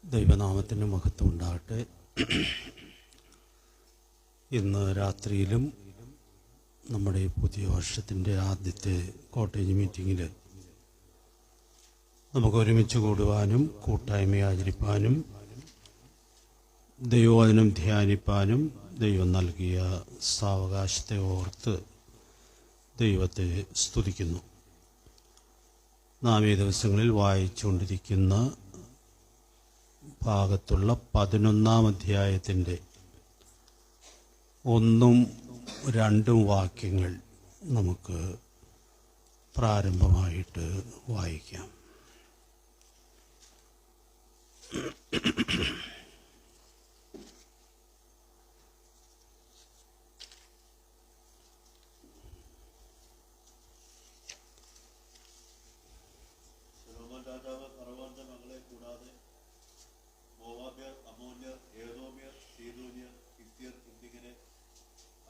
ദൈവനാമത്തിന് മഹത്വം ഉണ്ടാകട്ടെ. ഇന്ന് രാത്രിയിലും നമ്മുടെ പുതിയ വർഷത്തിൻ്റെ ആദ്യത്തെ കോട്ടേജ് മീറ്റിങ്ങിൽ നമുക്ക് ഒരുമിച്ച് കൂടുവാനും കൂട്ടായ്മ ആചരിപ്പാനും ദൈവവചനം ധ്യാനിപ്പാനും ദൈവം നൽകിയ സാവകാശത്തെ ഓർത്ത് ദൈവത്തെ സ്തുതിക്കുന്നു. നാം ഈ ദിവസങ്ങളിൽ വായിച്ചുകൊണ്ടിരിക്കുന്ന ഭാഗത്തുള്ള 11-ാം അധ്യായത്തിൻ്റെ 1-2 വാക്യങ്ങൾ നമുക്ക് പ്രാരംഭമായിട്ട് വായിക്കാം.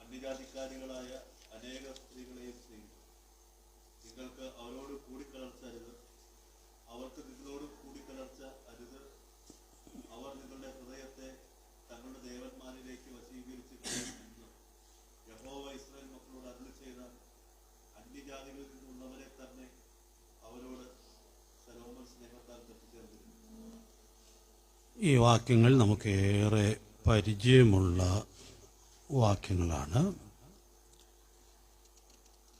അന്യജാതിക്കാരികളായ അനേക സ്ത്രീകളെയും സ്നേഹിച്ചു. നിങ്ങൾക്ക് അവരോട് കൂടിക്കലർച്ച അരുത്, അവർക്ക് നിങ്ങളോട് കൂടിക്കലർച്ച അരുത്. അവർ നിങ്ങളുടെ ഹൃദയത്തെ തങ്ങളുടെ ദേവന്മാരിലേക്ക് വശീകരിച്ച് കളയുമെന്ന് യഹോവ ഇസ്രായേൽ മക്കളോട് അരുളി ചെയ്ത അന്യജാതികളിൽ നിന്നുള്ളവരെ തന്നെ അവരോട് ശലോമോൻ സ്നേഹത്താൽ പറ്റിച്ചേർത്തിരുന്നു. ഈ വാക്യങ്ങൾ നമുക്കേറെ പരിചയമുള്ള വാക്യങ്ങളാണ്.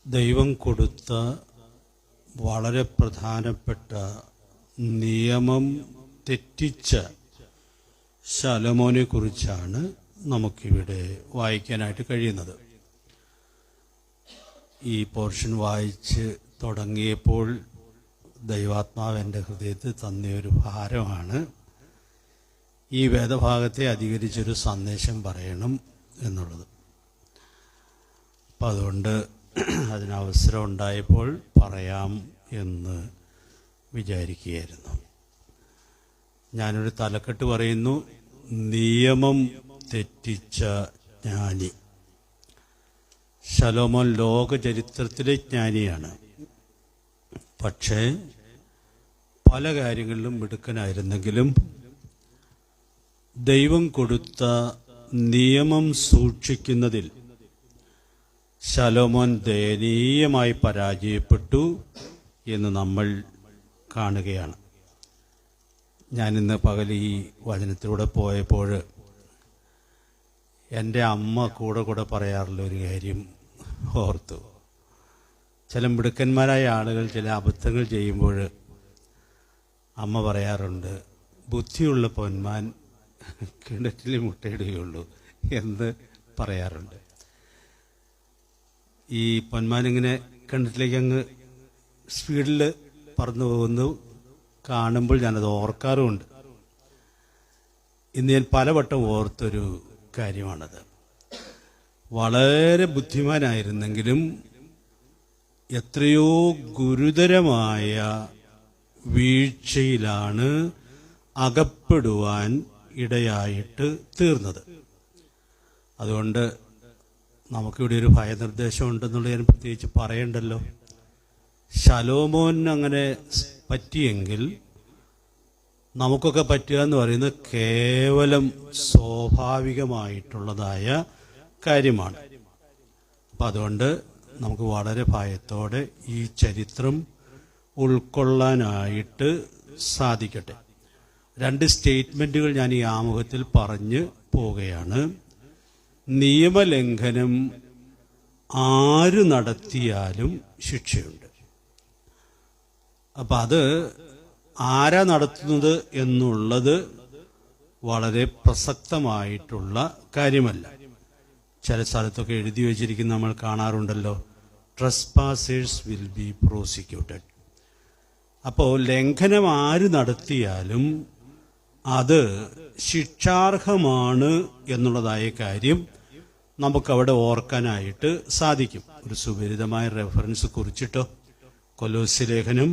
ദൈവം കൊടുത്ത വളരെ പ്രധാനപ്പെട്ട നിയമം തെറ്റിച്ച ശലോമോനെ കുറിച്ചാണ് നമുക്കിവിടെ വായിക്കാനായിട്ട് കഴിയുന്നത്. ഈ പോർഷൻ വായിച്ച് തുടങ്ങിയപ്പോൾ ദൈവാത്മാവ് എൻ്റെ ഹൃദയത്തിൽ തന്നയൊരു ഭാരമാണ് ഈ വേദഭാഗത്തെ അധികരിച്ചൊരു സന്ദേശം പറയണം എന്നുള്ളത്. അപ്പം അതുകൊണ്ട് അതിനവസരം ഉണ്ടായപ്പോൾ പറയാം എന്ന് വിചാരിക്കുകയായിരുന്നു. ഞാനൊരു തലക്കെട്ട് പറയുന്നു: നിയമം തെറ്റിച്ച ജ്ഞാനി. ശലോമോൻ ലോക ചരിത്രത്തിലെ ജ്ഞാനിയാണ്. പക്ഷേ പല കാര്യങ്ങളിലും മിടുക്കനായിരുന്നെങ്കിലും ദൈവം കൊടുത്ത നിയമം സൂക്ഷിക്കുന്നതിൽ ശലോമോൻ ദയനീയമായി പരാജയപ്പെട്ടു എന്ന് നമ്മൾ കാണുകയാണ്. ഞാനിന്ന് പകൽ ഈ വചനത്തിലൂടെ പോയപ്പോൾ എൻ്റെ അമ്മ കൂടെ പറയാറുള്ള ഒരു കാര്യം ഓർത്തു. ചില മിടുക്കന്മാരായ ആളുകൾ ചില അബദ്ധങ്ങൾ ചെയ്യുമ്പോൾ അമ്മ പറയാറുണ്ട്, ബുദ്ധിയുള്ള പൊന്മാൻ കിണറ്റിൽ മുട്ടയിടുകയുള്ളൂ എന്ന് പറയാറുണ്ട്. ഈ പൊന്മാനിങ്ങനെ കിണറ്റിലേക്ക് അങ്ങ് സ്പീഡിൽ പറന്നു പോകുന്നു കാണുമ്പോൾ ഞാനത് ഓർക്കാറുമുണ്ട്. ഇന്ന് ഞാൻ പലവട്ടം ഓർത്തൊരു കാര്യമാണത്. വളരെ ബുദ്ധിമാനായിരുന്നെങ്കിലും എത്രയോ ഗുരുതരമായ വീഴ്ചയിലാണ് അകപ്പെടുവാൻ ഇടയായിട്ട് തീർന്നത്. അതുകൊണ്ട് നമുക്കിവിടെ ഒരു ഭയനിർദ്ദേശം ഉണ്ടെന്നുള്ളത് ഞാൻ പ്രത്യേകിച്ച് പറയണ്ടല്ലോ. ശലോമോൻ അങ്ങനെ പറ്റിയെങ്കിൽ നമുക്കൊക്കെ പറ്റുക എന്ന് പറയുന്നത് കേവലം സ്വാഭാവികമായിട്ടുള്ളതായ കാര്യമാണ്. അപ്പം അതുകൊണ്ട് നമുക്ക് വളരെ ഭയത്തോടെ ഈ ചരിത്രം ഉൾക്കൊള്ളാനായിട്ട് സാധിക്കട്ടെ. 2 സ്റ്റേറ്റ്മെൻറ്റുകൾ ഞാൻ ഈ ആമുഖത്തിൽ പറഞ്ഞു പോവുകയാണ്. നിയമലംഘനം ആര് നടത്തിയാലും ശിക്ഷയുണ്ട്. അപ്പം അത് ആരാ നടത്തുന്നത് എന്നുള്ളത് വളരെ പ്രസക്തമായിട്ടുള്ള കാര്യമല്ല. ചില സ്ഥലത്തൊക്കെ എഴുതി വച്ചിരിക്കുന്ന നമ്മൾ കാണാറുണ്ടല്ലോ, ട്രസ്പാസേഴ്സ് വിൽ ബി പ്രോസിക്യൂട്ടഡ്. അപ്പോൾ ലംഘനം ആര് നടത്തിയാലും അത് ശിക്ഷാർഹമാണ് എന്നുള്ളതായ കാര്യം നമുക്കവിടെ ഓർക്കാനായിട്ട് സാധിക്കും. ഒരു സുപരിതമായ റെഫറൻസ് കുറിച്ചിട്ടോ, കൊലോസ്യ ലേഖനം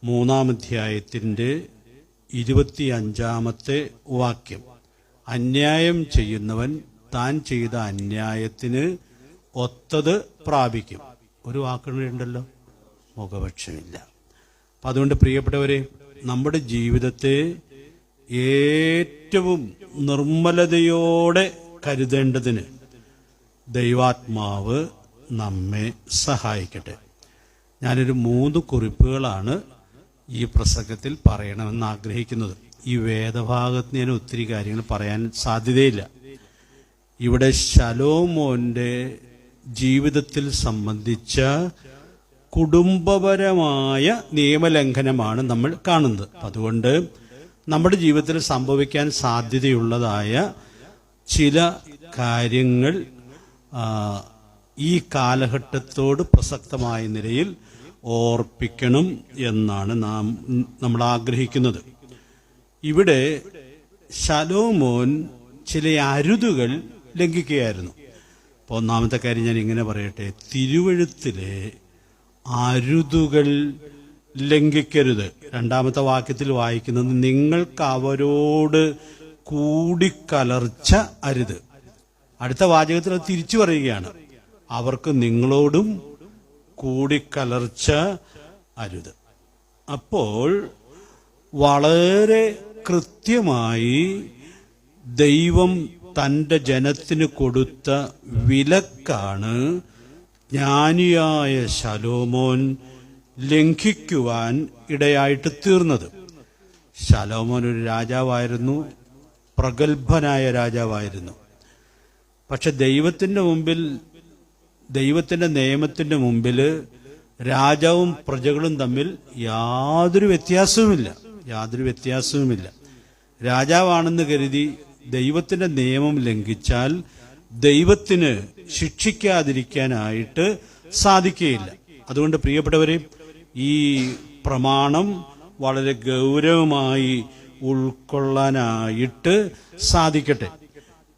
3-ാം അധ്യായത്തിൻ്റെ 25-ാമത്തെ വാക്യം, അന്യായം ചെയ്യുന്നവൻ താൻ ചെയ്ത അന്യായത്തിന് ഒത്തത് പ്രാപിക്കും. ഒരു വാക്കുണ്ടല്ലോ, മുഖപക്ഷമില്ല. അപ്പം അതുകൊണ്ട് പ്രിയപ്പെട്ടവരെ, നമ്മുടെ ജീവിതത്തെ ഏറ്റവും നിർമ്മലതയോടെ കരുതേണ്ടതിന് ദൈവാത്മാവ് നമ്മെ സഹായിക്കട്ടെ. ഞാനൊരു 3 കുറിപ്പുകളാണ് ഈ പ്രസംഗത്തിൽ പറയണമെന്ന് ആഗ്രഹിക്കുന്നത്. ഈ വേദഭാഗത്ത് ഞാൻ ഒത്തിരി കാര്യങ്ങൾ പറയാൻ സാധ്യതയില്ല. ഇവിടെ ശലോമോന്റെ ജീവിതത്തിൽ സംബന്ധിച്ച കുടുംബപരമായ നിയമലംഘനമാണ് നമ്മൾ കാണുന്നത്. അതുകൊണ്ട് നമ്മുടെ ജീവിതത്തിൽ സംഭവിക്കാൻ സാധ്യതയുള്ളതായ ചില കാര്യങ്ങൾ ഈ കാലഘട്ടത്തോട് പ്രസക്തമായ നിലയിൽ ഓർപ്പിക്കണം എന്നാണ് നമ്മൾ ആഗ്രഹിക്കുന്നത്. ഇവിടെ ശലോമോൻ ചില അരുതുകൾ ലംഘിക്കുകയായിരുന്നു. അപ്പോൾ ഒന്നാമത്തെ കാര്യം ഞാൻ ഇങ്ങനെ പറയട്ടെ, തിരുവെഴുത്തിലെ അരുതുകൾ ലംഘിക്കരുത്. 2ാമത്തെ വാക്യത്തിൽ വായിക്കുന്നത് നിങ്ങൾക്ക് അവരോട് കൂടിക്കലർച്ച അരുത്. അടുത്ത വാചകത്തിൽ അത് തിരിച്ചു പറയുകയാണ്, അവർക്ക് നിങ്ങളോടും കൂടിക്കലർച്ച അരുത്. അപ്പോൾ വളരെ കൃത്യമായി ദൈവം തൻ്റെ ജനത്തിന് കൊടുത്ത വിലക്കാണ് ജ്ഞാനിയായ ശലോമോൻ ലംഘിക്കുവാൻ ഇടയായിട്ട് തീർന്നത്. ശലോമോൻ ഒരു രാജാവായിരുന്നു, പ്രഗത്ഭനായ രാജാവായിരുന്നു. പക്ഷെ ദൈവത്തിൻ്റെ മുമ്പിൽ, ദൈവത്തിൻ്റെ നിയമത്തിൻ്റെ മുമ്പിൽ രാജാവും പ്രജകളും തമ്മിൽ യാതൊരു വ്യത്യാസവുമില്ല. രാജാവാണെന്ന് കരുതി ദൈവത്തിൻ്റെ നിയമം ലംഘിച്ചാൽ ദൈവത്തിന് ശിക്ഷിക്കാതിരിക്കാനായിട്ട് സാധിക്കുകയില്ല. അതുകൊണ്ട് പ്രിയപ്പെട്ടവരെ, ഈ പ്രമാണം വളരെ ഗൗരവമായി ഉൾക്കൊള്ളാനായിട്ട് സാധിക്കട്ടെ.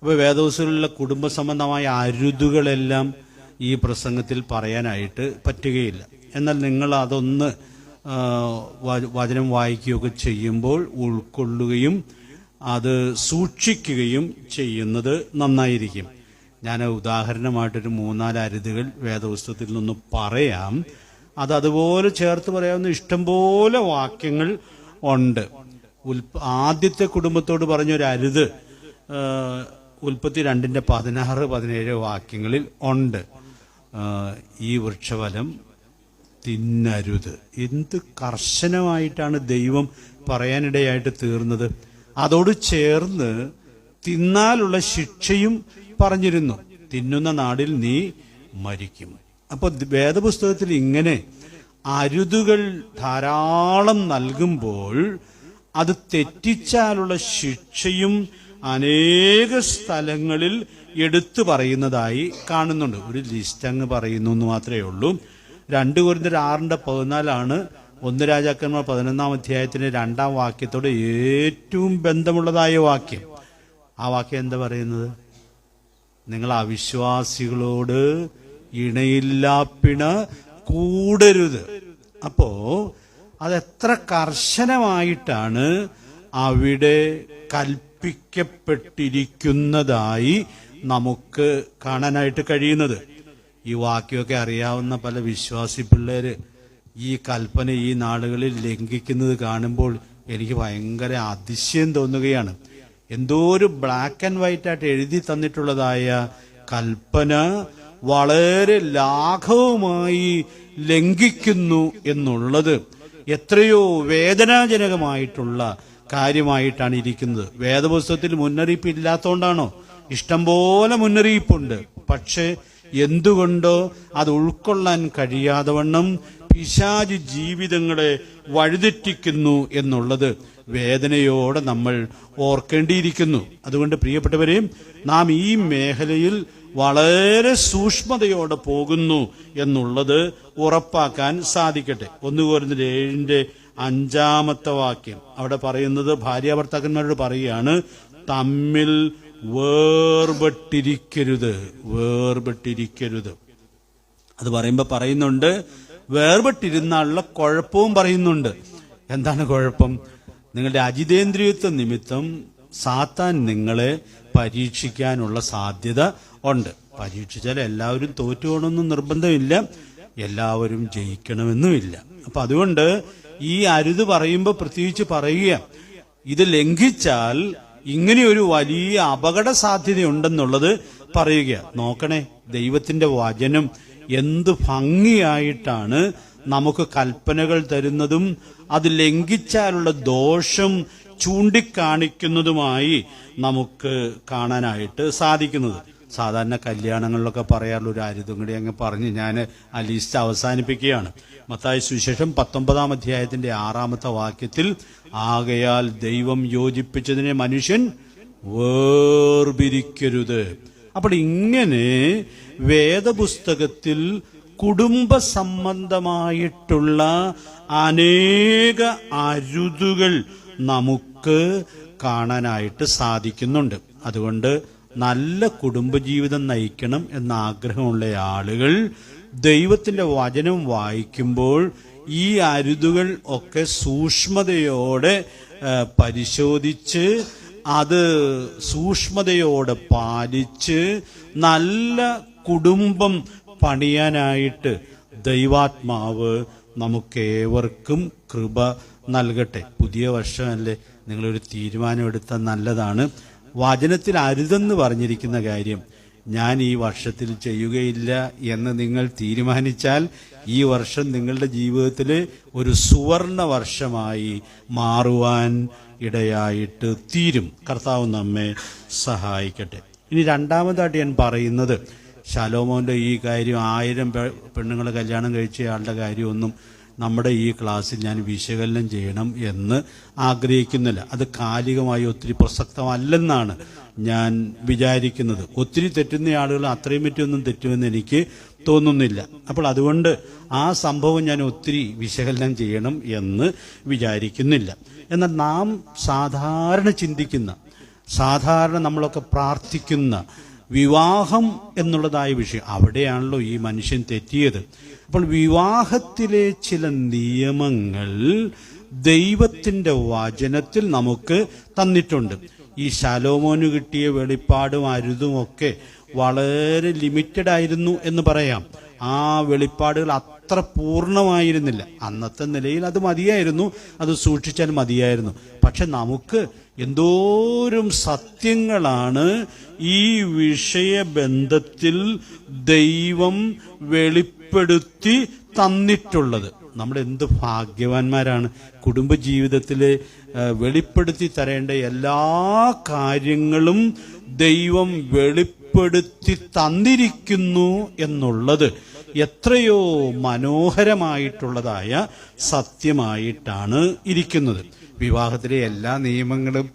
അപ്പോൾ വേദപുസ്തകത്തിലുള്ള കുടുംബ സംബന്ധമായ അരുതുകളെല്ലാം ഈ പ്രസംഗത്തിൽ പറയാനായിട്ട് പറ്റുകയില്ല. എന്നാൽ നിങ്ങൾ അതൊന്ന് വചനം വായിക്കുകയൊക്കെ ചെയ്യുമ്പോൾ ഉൾക്കൊള്ളുകയും അത് സൂക്ഷിക്കുകയും ചെയ്യുന്നത് നന്നായിരിക്കും. ഞാൻ ഉദാഹരണമായിട്ടൊരു 3-4 അരുതുകൾ വേദപുസ്തകത്തിൽ നിന്ന് പറയാം. അതുപോലെ ചേർത്ത് പറയാവുന്ന ഇഷ്ടംപോലെ വാക്യങ്ങൾ ഉണ്ട്. ആദ്യത്തെ കുടുംബത്തോട് പറഞ്ഞൊരു അരുത് ഉൽപ്പത്തി 2:16-17 വാക്യങ്ങളിൽ ഉണ്ട്. ഈ വൃക്ഷഫലം തിന്നരുത്. എന്ത് കർശനമായിട്ടാണ് ദൈവം പറയാനിടയായിട്ട് തീർന്നത്. അതോട് ചേർന്ന് തിന്നാലുള്ള ശിക്ഷയും പറഞ്ഞിരുന്നു, തിന്നുന്ന നാടിൽ നീ മരിക്കും. അപ്പോൾ വേദപുസ്തകത്തിൽ ഇങ്ങനെ അരുതുകൾ ധാരാളം നൽകുമ്പോൾ അത് തെറ്റിച്ചാലുള്ള ശിക്ഷയും അനേക സ്ഥലങ്ങളിൽ എടുത്തു പറയുന്നതായി കാണുന്നുണ്ട്. ഒരു ലിസ്റ്റ് അങ്ങ് പറയുന്നു എന്ന് മാത്രമേ ഉള്ളൂ. 2 കൊരിന്ത്യർ 6:14 1 രാജാക്കന്മാർ 11-ാം അധ്യായത്തിന്റെ 2-ാം വാക്യത്തോട് ഏറ്റവും ബന്ധമുള്ളതായ വാക്യം. ആ വാക്യം എന്താ പറയുന്നത്? നിങ്ങൾ അവിശ്വാസികളോട് ഇണയില്ലാപ്പിണ കൂടരുത്. അപ്പോ അതെത്ര കർശനമായിട്ടാണ് അവിടെ കൽപ്പിക്കപ്പെട്ടിരിക്കുന്നതായി നമുക്ക് കാണാനായിട്ട് കഴിയുന്നത്. ഈ വാക്യമൊക്കെ അറിയാവുന്ന പല വിശ്വാസി പിള്ളേര് ഈ കൽപ്പന ഈ നാളുകളിൽ ലംഘിക്കുന്നത് കാണുമ്പോൾ എനിക്ക് ഭയങ്കര അതിശയം തോന്നുകയാണ്. എന്തോ ഒരു ബ്ലാക്ക് ആൻഡ് വൈറ്റ് ആയിട്ട് എഴുതി തന്നിട്ടുള്ളതായ കൽപ്പന വളരെ ലാഘവമായി ലംഘിക്കുന്നു എന്നുള്ളത് എത്രയോ വേദനാജനകമായിട്ടുള്ള കാര്യമായിട്ടാണ് ഇരിക്കുന്നത്. വേദപുസ്തകത്തിൽ മുന്നറിയിപ്പ് ഇല്ലാത്തതുകൊണ്ടാണോ? ഇഷ്ടംപോലെ മുന്നറിയിപ്പുണ്ട്. പക്ഷെ എന്തുകൊണ്ടോ അത് ഉൾക്കൊള്ളാൻ കഴിയാതെ വണ്ണം പിശാച് ജീവിതങ്ങളെ വഴിതെറ്റിക്കുന്നു എന്നുള്ളത് വേദനയോടെ നമ്മൾ ഓർക്കേണ്ടിയിരിക്കുന്നു. അതുകൊണ്ട് പ്രിയപ്പെട്ടവരെ, നാം ഈ മേഖലയിൽ വളരെ സൂക്ഷ്മതയോടെ പോകുന്നു എന്നുള്ളത് ഉറപ്പാക്കാൻ സാധിക്കട്ടെ. 1 കൊരിന്ത്യർ 7:5 വാക്യം അവിടെ പറയുന്നത്, ഭാര്യാഭർത്താക്കന്മാരോട് പറയുകയാണ്, തമ്മിൽ വേർപെട്ടിരിക്കരുത്. അത് പറയുമ്പോൾ പറയുന്നുണ്ട്, വേർപെട്ടിരുന്നുള്ള കുഴപ്പവും പറയുന്നുണ്ട്. എന്താണ് കുഴപ്പം? നിങ്ങളുടെ അജിതേന്ദ്രിയത്വ നിമിത്തം സാത്താൻ നിങ്ങളെ പരീക്ഷിക്കാനുള്ള സാധ്യത ഉണ്ട്. പരീക്ഷിച്ചാൽ എല്ലാവരും തോറ്റുപോകണമെന്നും നിർബന്ധമില്ല, എല്ലാവരും ജയിക്കണമെന്നുമില്ല. അപ്പൊ അതുകൊണ്ട് ഈ അരുത് പറയുമ്പോൾ പ്രത്യേകിച്ച് പറയുക, ഇത് ലംഘിച്ചാൽ ഇങ്ങനെയൊരു വലിയ അപകട സാധ്യതയുണ്ടെന്നുള്ളത് പറയുക. നോക്കണേ, ദൈവത്തിന്റെ വചനം എന്ത് ഭംഗിയായിട്ടാണ് നമുക്ക് കൽപ്പനകൾ തരുന്നതും അത് ലംഘിച്ചാലുള്ള ദോഷം ചൂണ്ടിക്കാണിക്കുന്നതുമായി നമുക്ക് കാണാനായിട്ട് സാധിക്കുന്നത്. സാധാരണ കല്യാണങ്ങളിലൊക്കെ പറയാറുള്ള ഒരു അരുതും കൂടി അങ്ങ് പറഞ്ഞ് ഞാൻ ആ ലിസ്റ്റ് അവസാനിപ്പിക്കുകയാണ്. മത്തായി സുവിശേഷം 19-ാം അധ്യായത്തിന്റെ 6-ാമത്തെ വാക്യത്തിൽ, ആകയാൽ ദൈവം യോജിപ്പിച്ചതിനെ മനുഷ്യൻ വേർപിരിക്കരുത്. അപ്പോൾ ഇങ്ങനെ വേദപുസ്തകത്തിൽ കുടുംബ സംബന്ധമായിട്ടുള്ള അനേക അരുതുകൾ നമുക്ക് കാണാനായിട്ട് സാധിക്കുന്നുണ്ട്. അതുകൊണ്ട് നല്ല കുടുംബജീവിതം നയിക്കണം എന്ന ആഗ്രഹമുള്ള ആളുകൾ ദൈവത്തിന്റെ വചനം വായിക്കുമ്പോൾ ഈ അരുതുകൾ ഒക്കെ സൂക്ഷ്മതയോടെ പരിശോധിച്ച് അത് സൂക്ഷ്മതയോടെ പാലിച്ച് നല്ല കുടുംബം പണിയാനായിട്ട് ദൈവാത്മാവ് നമുക്കേവർക്കും കൃപ നൽകട്ടെ. പുതിയ വർഷമല്ലേ, നിങ്ങളൊരു തീരുമാനമെടുത്താൽ നല്ലതാണ്. വചനത്തിൽ അരുതെന്ന് പറഞ്ഞിരിക്കുന്ന കാര്യം ഞാൻ ഈ വർഷത്തിൽ ചെയ്യുകയില്ല എന്ന് നിങ്ങൾ തീരുമാനിച്ചാൽ ഈ വർഷം നിങ്ങളുടെ ജീവിതത്തിൽ ഒരു സുവർണ വർഷമായി മാറുവാൻ ഇടയായിട്ട് തീരും. കർത്താവ് നമ്മെ സഹായിക്കട്ടെ. ഇനി രണ്ടാമതായിട്ട് ഞാൻ പറയുന്നത്, ശലോമോന്റെ ഈ കാര്യം 1000 പെണ്ണുങ്ങളെ കല്യാണം കഴിച്ചയാളുടെ കാര്യമൊന്നും നമ്മുടെ ഈ ക്ലാസ്സിൽ ഞാൻ വിശകലനം ചെയ്യണം എന്ന് ആഗ്രഹിക്കുന്നില്ല. അത് കാലികമായി ഒത്തിരി പ്രസക്തമല്ലെന്നാണ് ഞാൻ വിചാരിക്കുന്നത്. ഒത്തിരി തെറ്റുന്ന ആളുകൾ അത്രയും പറ്റിയൊന്നും തെറ്റുമെന്ന് എനിക്ക് തോന്നുന്നില്ല. അപ്പോൾ അതുകൊണ്ട് ആ സംഭവം ഞാൻ ഒത്തിരി വിശകലനം ചെയ്യണം എന്ന് വിചാരിക്കുന്നില്ല. എന്നാൽ നാം സാധാരണ ചിന്തിക്കുന്ന, സാധാരണ നമ്മളൊക്കെ പ്രാർത്ഥിക്കുന്ന വിവാഹം എന്നുള്ളതായ വിഷയം, അവിടെയാണല്ലോ ഈ മനുഷ്യൻ തെറ്റിയത്. അപ്പോൾ വിവാഹത്തിലെ ചില നിയമങ്ങൾ ദൈവത്തിന്റെ വചനത്തിൽ നമുക്ക് തന്നിട്ടുണ്ട്. ഈ ശലോമോന് കിട്ടിയ വെളിപ്പാടും അരുതുമൊക്കെ വളരെ ലിമിറ്റഡ് ആയിരുന്നു എന്ന് പറയാം. ആ വെളിപ്പാടുകൾ അത്ര പൂർണ്ണമായിരുന്നില്ല. അന്നത്തെ നിലയിൽ അത് മതിയായിരുന്നു, അത് സൂക്ഷിച്ചാൽ മതിയായിരുന്നു. പക്ഷെ നമുക്ക് എന്തോരം സത്യങ്ങളാണ് ഈ വിഷയബന്ധത്തിൽ ദൈവം വെളിപ്പെടുത്തി തന്നിട്ടുള്ളത്. നമ്മൾ എന്ത് ഭാഗ്യവാന്മാരാണ്. കുടുംബജീവിതത്തിൽ വെളിപ്പെടുത്തി തരേണ്ട എല്ലാ കാര്യങ്ങളും ദൈവം വെളിപ്പെടുത്തി തന്നിരിക്കുന്നു എന്നുള്ളത് എത്രയോ മനോഹരമായിട്ടുള്ളതായ സത്യമായിട്ടാണ് ഇരിക്കുന്നത്. വിവാഹത്തിലെ എല്ലാ നിയമങ്ങളും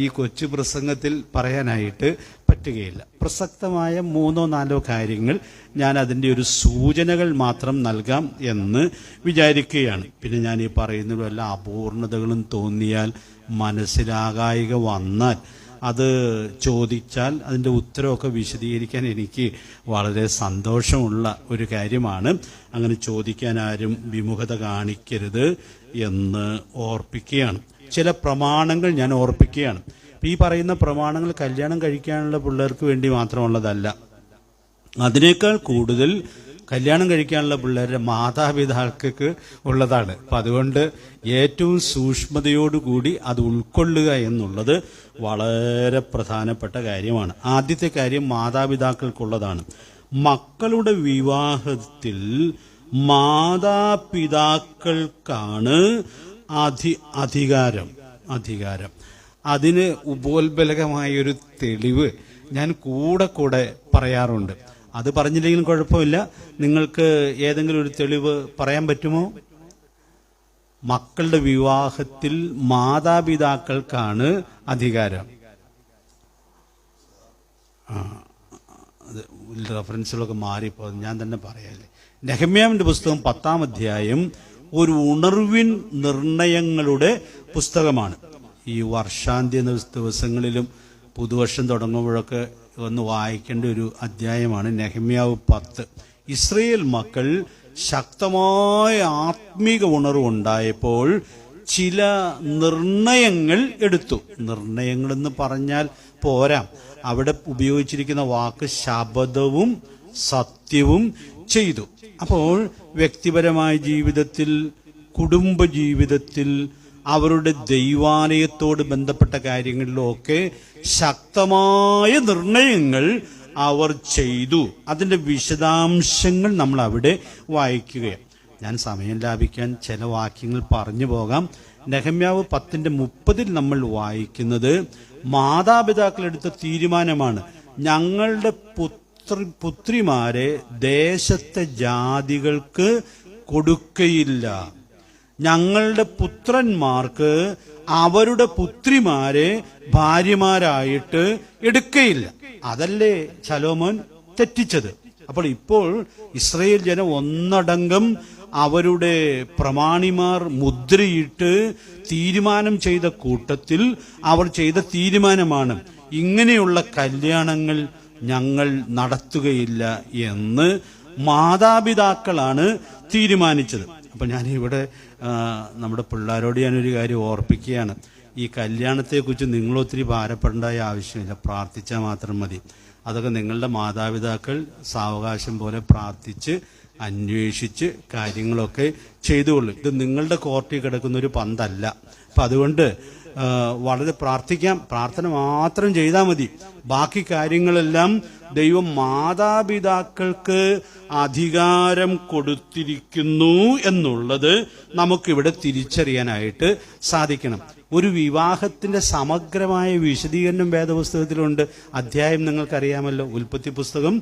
ഈ കൊച്ചു പ്രസംഗത്തിൽ പറയാനായിട്ട് പറ്റുകയില്ല. പ്രസക്തമായ 3-4 കാര്യങ്ങൾ ഞാൻ അതിൻ്റെ ഒരു സൂചനകൾ മാത്രം നൽകാം എന്ന് വിചാരിക്കുകയാണ്. പിന്നെ ഞാൻ ഈ പറയുന്ന എല്ലാ അപൂർണതകളും തോന്നിയാൽ, മനസ്സിലാകായിക വന്നാൽ, അത് ചോദിച്ചാൽ അതിൻ്റെ ഉത്തരവൊക്കെ വിശദീകരിക്കാൻ എനിക്ക് വളരെ സന്തോഷമുള്ള ഒരു കാര്യമാണ്. അങ്ങനെ ചോദിക്കാൻ ആരും വിമുഖത കാണിക്കരുത് എന്ന് ഓർപ്പിക്കുകയാണ്. ചില പ്രമാണങ്ങൾ ഞാൻ ഓർപ്പിക്കുകയാണ്. ഈ പറയുന്ന പ്രമാണങ്ങൾ കല്യാണം കഴിക്കാനുള്ള പിള്ളേർക്ക് വേണ്ടി മാത്രമുള്ളതല്ല. അതിനേക്കാൾ കൂടുതൽ കല്യാണം കഴിക്കാനുള്ള പിള്ളേരുടെ മാതാപിതാക്കൾക്ക് ഉള്ളതാണ്. അപ്പം അതുകൊണ്ട് ഏറ്റവും സൂക്ഷ്മതയോടുകൂടി അത് ഉൾക്കൊള്ളുക എന്നുള്ളത് വളരെ പ്രധാനപ്പെട്ട കാര്യമാണ്. ആദ്യത്തെ കാര്യം മാതാപിതാക്കൾക്കുള്ളതാണ്. മക്കളുടെ വിവാഹത്തിൽ മാതാപിതാക്കൾക്കാണ് അധികാരം. അതിന് ഉപോത്ബലകമായൊരു തെളിവ് ഞാൻ കൂടെ പറയാറുണ്ട്. അത് പറഞ്ഞില്ലെങ്കിലും കുഴപ്പമില്ല. നിങ്ങൾക്ക് ഏതെങ്കിലും ഒരു തെളിവ് പറയാൻ പറ്റുമോ? മക്കളുടെ വിവാഹത്തിൽ മാതാപിതാക്കൾക്കാണ് അധികാരം. അത് റെഫറൻസുകളൊക്കെ മാറിപ്പോ ഞാൻ തന്നെ പറയാല്ലേ. നെഹമ്യാവിന്റെ പുസ്തകം 10-ാം അധ്യായം ഒരു ഉണർവിൻ നിർണയങ്ങളുടെ പുസ്തകമാണ്. ഈ വർഷാന്ത്യ ദിവസങ്ങളിലും പുതുവർഷം തുടങ്ങുമ്പോഴൊക്കെ ഒന്ന് വായിക്കേണ്ട ഒരു അധ്യായമാണ് നെഹമ്യാവ് 10. ഇസ്രയേൽ മക്കൾ ശക്തമായ ആത്മീക ഉണർവുണ്ടായപ്പോൾ ചില നിർണയങ്ങൾ എടുത്തു. നിർണയങ്ങളെന്ന് പറഞ്ഞാൽ പോരാ, അവിടെ ഉപയോഗിച്ചിരിക്കുന്ന വാക്ക് ശപഥവും സത്യവും ചെയ്തു. അപ്പോൾ വ്യക്തിപരമായ ജീവിതത്തിൽ, കുടുംബ ജീവിതത്തിൽ അവരുടെ ദൈവാലയത്തോട് ബന്ധപ്പെട്ട കാര്യങ്ങളിലും ഒക്കെ ശക്തമായ നിർണയങ്ങൾ അവർ ചെയ്തു. അതിന്റെ വിശദാംശങ്ങൾ നമ്മൾ അവിടെ വായിക്കുകയാണ്. ഞാൻ സമയം ലാഭിക്കാൻ ചില വാക്യങ്ങൾ പറഞ്ഞു പോകാം. നെഹമ്യാവ് 10:30 നമ്മൾ വായിക്കുന്നത് മാതാപിതാക്കളെടുത്ത തീരുമാനമാണ്. ഞങ്ങളുടെ പുത്രിമാരെ ദേശത്തെ ജാതികൾക്ക് കൊടുക്കയില്ല, ഞങ്ങളുടെ പുത്രന്മാർക്ക് അവരുടെ പുത്രിമാരെ ഭാര്യമാരായിട്ട് എടുക്കയില്ല. അതല്ലേ ശലോമോൻ തെറ്റിച്ചത്. അപ്പോൾ ഇപ്പോൾ ഇസ്രായേൽ ജനം ഒന്നടങ്കം അവരുടെ പ്രമാണിമാർ മുദ്രയിട്ട് തീരുമാനം ചെയ്ത കൂട്ടത്തിൽ അവർ ചെയ്ത തീരുമാനമാണ് ഇങ്ങനെയുള്ള കല്യാണങ്ങൾ ഞങ്ങൾ നടത്തുകയില്ല എന്ന് മാതാപിതാക്കളാണ് തീരുമാനിച്ചത്. അപ്പൊ ഞാനിവിടെ നമ്മുടെ പിള്ളേരോട് ഞാനൊരു കാര്യം ഓർപ്പിക്കുകയാണ്. ഈ കല്യാണത്തെക്കുറിച്ച് നിങ്ങളൊത്തിരി ഭാരപ്പെടേണ്ട ആവശ്യമില്ല, പ്രാർത്ഥിച്ചാൽ മാത്രം മതി. അതൊക്കെ നിങ്ങളുടെ മാതാപിതാക്കൾ സാവകാശം പോലെ പ്രാർത്ഥിച്ച് അന്വേഷിച്ച് കാര്യങ്ങളൊക്കെ ചെയ്തുകൊള്ളും. ഇത് നിങ്ങളുടെ കോർട്ടിൽ കിടക്കുന്ന ഒരു പന്തല്ല. അപ്പം അതുകൊണ്ട് വളരെ പ്രാർത്ഥിക്കാം, പ്രാർത്ഥന മാത്രം ചെയ്താൽ മതി. ബാക്കി കാര്യങ്ങളെല്ലാം ദൈവം മാതാപിതാക്കൾക്ക് അധികാരം കൊടുത്തിരിക്കുന്നു എന്നുള്ളത് നമുക്കിവിടെ തിരിച്ചറിയാനായിട്ട് സാധിക്കണം. ഒരു വിവാഹത്തിന്റെ സമഗ്രമായ വിശദീകരണം വേദപുസ്തകത്തിലുണ്ട്. അധ്യായം നിങ്ങൾക്കറിയാമല്ലോ, ഉൽപ്പത്തി പുസ്തകം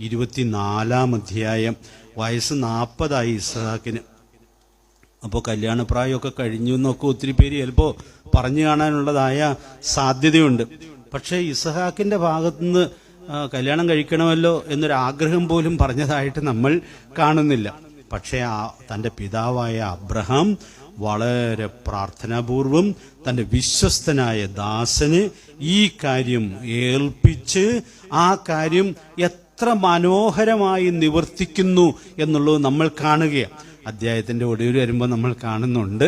24-ാം അധ്യായം. വയസ്സ് 40 ഇസ്ഹാക്കിന്. അപ്പോൾ കല്യാണപ്രായമൊക്കെ കഴിഞ്ഞു എന്നൊക്കെ ഒത്തിരി പേര് ചിലപ്പോൾ പറഞ്ഞു കാണാനുള്ളതായ സാധ്യതയുണ്ട്. പക്ഷേ ഇസ്ഹാക്കിന്റെ ഭാഗത്തുനിന്ന് കല്യാണം കഴിക്കണമല്ലോ എന്നൊരാഗ്രഹം പോലും പറഞ്ഞതായിട്ട് നമ്മൾ കാണുന്നില്ല. പക്ഷേ തൻ്റെ പിതാവായ അബ്രഹാം വളരെ പ്രാർത്ഥനാപൂർവം തൻ്റെ വിശ്വസ്തനായ ദാസന് ഈ കാര്യം ഏൽപ്പിച്ച് ആ കാര്യം എത്ര മനോഹരമായി നിവർത്തിക്കുന്നു എന്നുള്ളത് നമ്മൾ കാണുകയാണ്. അധ്യായത്തിന്റെ ഒടുവിൽ വരുമ്പോൾ നമ്മൾ കാണുന്നുണ്ട്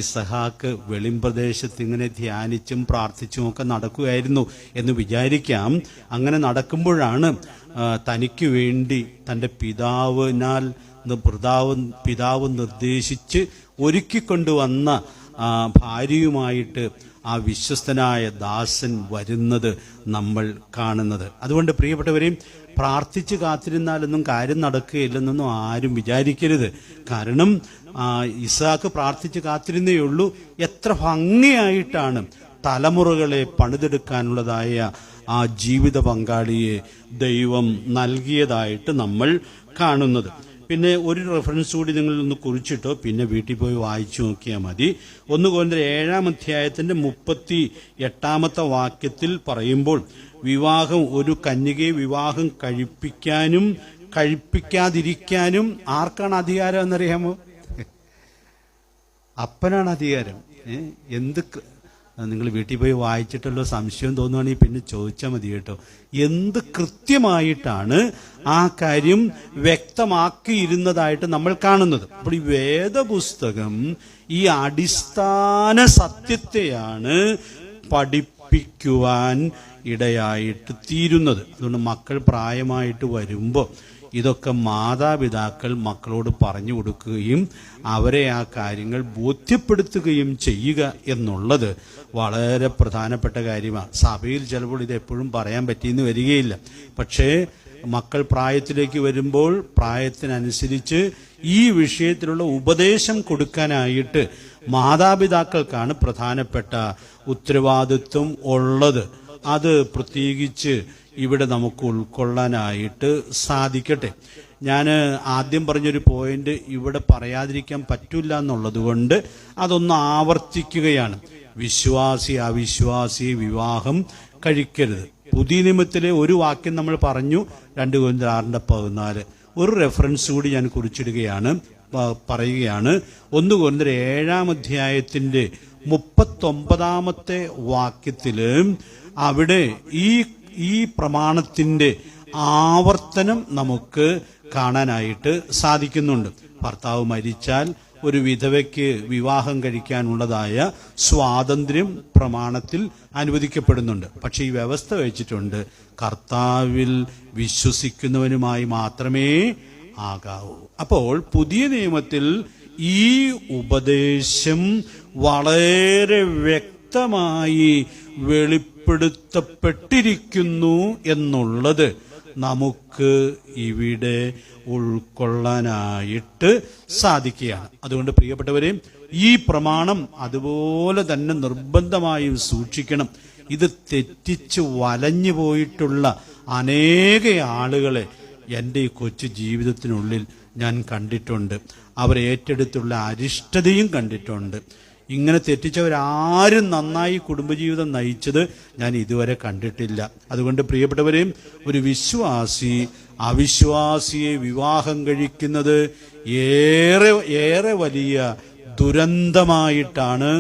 ഇസഹാക്ക് വെളിമ്പ്രദേശത്ത് ഇങ്ങനെ ധ്യാനിച്ചും പ്രാർത്ഥിച്ചും ഒക്കെ നടക്കുകയായിരുന്നു എന്ന് വിചാരിക്കാം. അങ്ങനെ നടക്കുമ്പോഴാണ് തനിക്ക് വേണ്ടി തൻ്റെ പിതാവ് നിർദ്ദേശിച്ച് ഒരുക്കിക്കൊണ്ടുവന്ന ഭാര്യയുമായിട്ട് ആ വിശ്വസ്തനായ ദാസൻ വരുന്നത് നമ്മൾ കാണുന്നത്. അതുകൊണ്ട് പ്രിയപ്പെട്ടവരെയും, പ്രാർത്ഥിച്ച് കാത്തിരുന്നാലൊന്നും കാര്യം നടക്കുകയില്ലെന്നൊന്നും ആരും വിചാരിക്കരുത്. കാരണം ഇസ്ഹാക്ക് പ്രാർത്ഥിച്ച് കാത്തിരുന്നേ ഉള്ളൂ. എത്ര ഭംഗിയായിട്ടാണ് തലമുറകളെ പണിതെടുക്കാനുള്ളതായ ആ ജീവിത പങ്കാളിയെ ദൈവം നൽകിയതായിട്ട് നമ്മൾ കാണുന്നത്. പിന്നെ ഒരു റെഫറൻസ് കൂടി നിങ്ങളൊന്ന് കുറിച്ചിട്ടോ പിന്നെ വീട്ടിൽ പോയി വായിച്ചു നോക്കിയാൽ മതി. 1 കൊരിന്ത്യർ 7-ാം അധ്യായത്തിന്റെ 38-ാമത്തെ വാക്യത്തിൽ പറയുമ്പോൾ ഒരു കന്യകയെ വിവാഹം കഴിപ്പിക്കാനും കഴിപ്പിക്കാതിരിക്കാനും ആർക്കാണ് അധികാരം എന്നറിയാമോ? അപ്പനാണ് അധികാരം. നിങ്ങൾ വീട്ടിൽ പോയി വായിച്ചിട്ടുള്ള സംശയം തോന്നുവാണെങ്കിൽ പിന്നെ ചോദിച്ചാൽ മതി കേട്ടോ. എന്ത് കൃത്യമായിട്ടാണ് ആ കാര്യം വ്യക്തമാക്കിയിരുന്നതായിട്ട് നമ്മൾ കാണുന്നത്. അപ്പോൾ ഈ വേദപുസ്തകം ഈ അടിസ്ഥാന സത്യത്തെയാണ് പഠിപ്പിക്കുവാൻ ഇടയായിട്ട് തീരുന്നത്. അതുകൊണ്ട് മക്കൾ പ്രായമായിട്ട് വരുമ്പോൾ ഇതൊക്കെ മാതാപിതാക്കൾ മക്കളോട് പറഞ്ഞു കൊടുക്കുകയും അവരെ ആ കാര്യങ്ങൾ ബോധ്യപ്പെടുത്തുകയും ചെയ്യുക എന്നുള്ളത് വളരെ പ്രധാനപ്പെട്ട കാര്യമാണ്. സഭയിൽ ചിലപ്പോൾ ഇത് എപ്പോഴും പറയാൻ പറ്റിയെന്ന് വരികയില്ല. പക്ഷേ മക്കൾ പ്രായത്തിലേക്ക് വരുമ്പോൾ പ്രായത്തിനനുസരിച്ച് ഈ വിഷയത്തിലുള്ള ഉപദേശം കൊടുക്കാനായിട്ട് മാതാപിതാക്കൾക്കാണ് പ്രധാനപ്പെട്ട ഉത്തരവാദിത്വം ഉള്ളത്. അത് പ്രത്യേകിച്ച് ഇവിടെ നമുക്ക് ഉൾക്കൊള്ളാനായിട്ട് സാധിക്കട്ടെ. ഞാൻ ആദ്യം പറഞ്ഞൊരു പോയിന്റ് ഇവിടെ പറയാതിരിക്കാൻ പറ്റില്ല എന്നുള്ളത് കൊണ്ട് അതൊന്ന് ആവർത്തിക്കുകയാണ്. വിശ്വാസി അവിശ്വാസി വിവാഹം കഴിക്കരുത്. പുതിയ നിയമത്തിലെ ഒരു വാക്യം നമ്മൾ പറഞ്ഞു, 2 കൊരിന്ത്യർ 6:14. ഒരു റെഫറൻസ് കൂടി ഞാൻ കുറിച്ചിടുകയാണ്, പറയുകയാണ്. 1 കൊരിന്ത്യർ 7-ാം അധ്യായത്തിന്റെ 39-ാമത്തെ വാക്യത്തില് അവിടെ ഈ പ്രമാണത്തിന്റെ ആവർത്തനം നമുക്ക് കാണാനായിട്ട് സാധിക്കുന്നുണ്ട്. ഭർത്താവ് മരിച്ചാൽ ഒരു വിധവയ്ക്ക് വിവാഹം കഴിക്കാനുള്ളതായ സ്വാതന്ത്ര്യം പ്രമാണത്തിൽ അനുവദിക്കപ്പെടുന്നുണ്ട്. പക്ഷെ ഈ വ്യവസ്ഥ വെച്ചിട്ടുണ്ട്, കർത്താവിൽ വിശ്വസിക്കുന്നവനുമായി മാത്രമേ ആകാവൂ. അപ്പോൾ പുതിയ നിയമത്തിൽ ഈ ഉപദേശം വളരെ വ്യക്തമായി വെളിപ്പെടുത്തപ്പെട്ടിരിക്കുന്നു എന്നുള്ളത് നമുക്ക് ഇവിടെ ഉൾക്കൊള്ളാനായിട്ട് സാധിക്കുകയാണ്. അതുകൊണ്ട് പ്രിയപ്പെട്ടവരെ, ഈ പ്രമാണം അതുപോലെ തന്നെ നിർബന്ധമായും സൂക്ഷിക്കണം. ഇത് തെറ്റിച്ച് വലഞ്ഞു പോയിട്ടുള്ള അനേക ആളുകളെ എൻ്റെ ഈ കൊച്ചു ജീവിതത്തിനുള്ളിൽ ഞാൻ കണ്ടിട്ടുണ്ട്. അവർ ഏറ്റെടുത്തുള്ള അരിഷ്ടതയും കണ്ടിട്ടുണ്ട്. ഇങ്ങനെ തെറ്റിച്ചവരാരും നന്നായി കുടുംബജീവിതം നയിച്ചത് ഞാൻ ഇതുവരെ കണ്ടിട്ടില്ല. അതുകൊണ്ട് പ്രിയപ്പെട്ടവരെയും, ഒരു വിശ്വാസി അവിശ്വാസിയെ വിവാഹം കഴിക്കുന്നത് ഏറെ വലിയ ദുരന്തമായിട്ടാണ്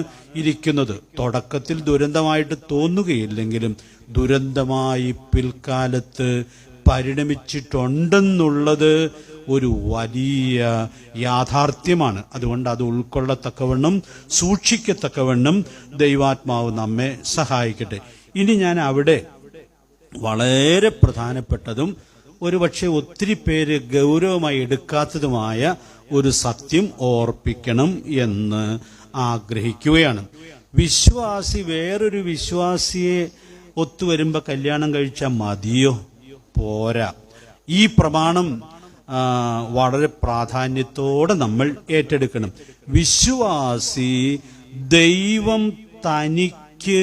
ഇരിക്കുന്നത്. തുടക്കത്തിൽ ദുരന്തമായിട്ട് തോന്നുകയില്ലെങ്കിലും ദുരന്തമായി പിൽക്കാലത്ത് പരിണമിച്ചിട്ടുണ്ടെന്നുള്ളത് ഒരു വലിയ യാഥാർത്ഥ്യമാണ്. അതുകൊണ്ട് അത് ഉൾക്കൊള്ളത്തക്കവണ്ണം സൂക്ഷിക്കത്തക്കവണ്ണം ദൈവാത്മാവ് നമ്മെ സഹായിക്കട്ടെ. ഇനി ഞാൻ അവിടെ വളരെ പ്രധാനപ്പെട്ടതും ഒരുപക്ഷെ ഒത്തിരി പേര് ഗൗരവമായി എടുക്കാത്തതുമായ ഒരു സത്യം ഓർപ്പിക്കണം എന്ന് ആഗ്രഹിക്കുകയാണ്. വിശ്വാസി വേറൊരു വിശ്വാസിയെ ഒത്തുവരുമ്പോൾ കല്യാണം കഴിച്ചാൽ മതിയോ? പോരാ. ഈ പ്രമാണം വളരെ പ്രാധാന്യത്തോടെ നമ്മൾ ഏറ്റെടുക്കണം. വിശ്വാസി ദൈവം തനിക്ക്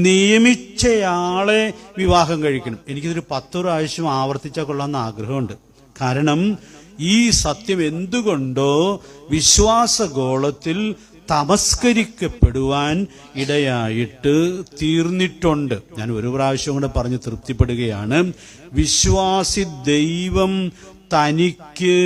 നിയമിച്ചയാളെ വിവാഹം കഴിക്കണം. എനിക്കിതൊരു 10 പ്രാവശ്യം ആവർത്തിച്ചാൽ കൊള്ളാമെന്ന് ആഗ്രഹമുണ്ട്. കാരണം ഈ സത്യം എന്തുകൊണ്ടോ വിശ്വാസഗോളത്തിൽ തമസ്കരിക്കപ്പെടുവാൻ ഇടയായിട്ട് തീർന്നിട്ടുണ്ട്. ഞാൻ ഒരു പ്രാവശ്യം കൂടെ പറഞ്ഞ് തൃപ്തിപ്പെടുകയാണ്. വിശ്വാസി ദൈവം തനിക്ക്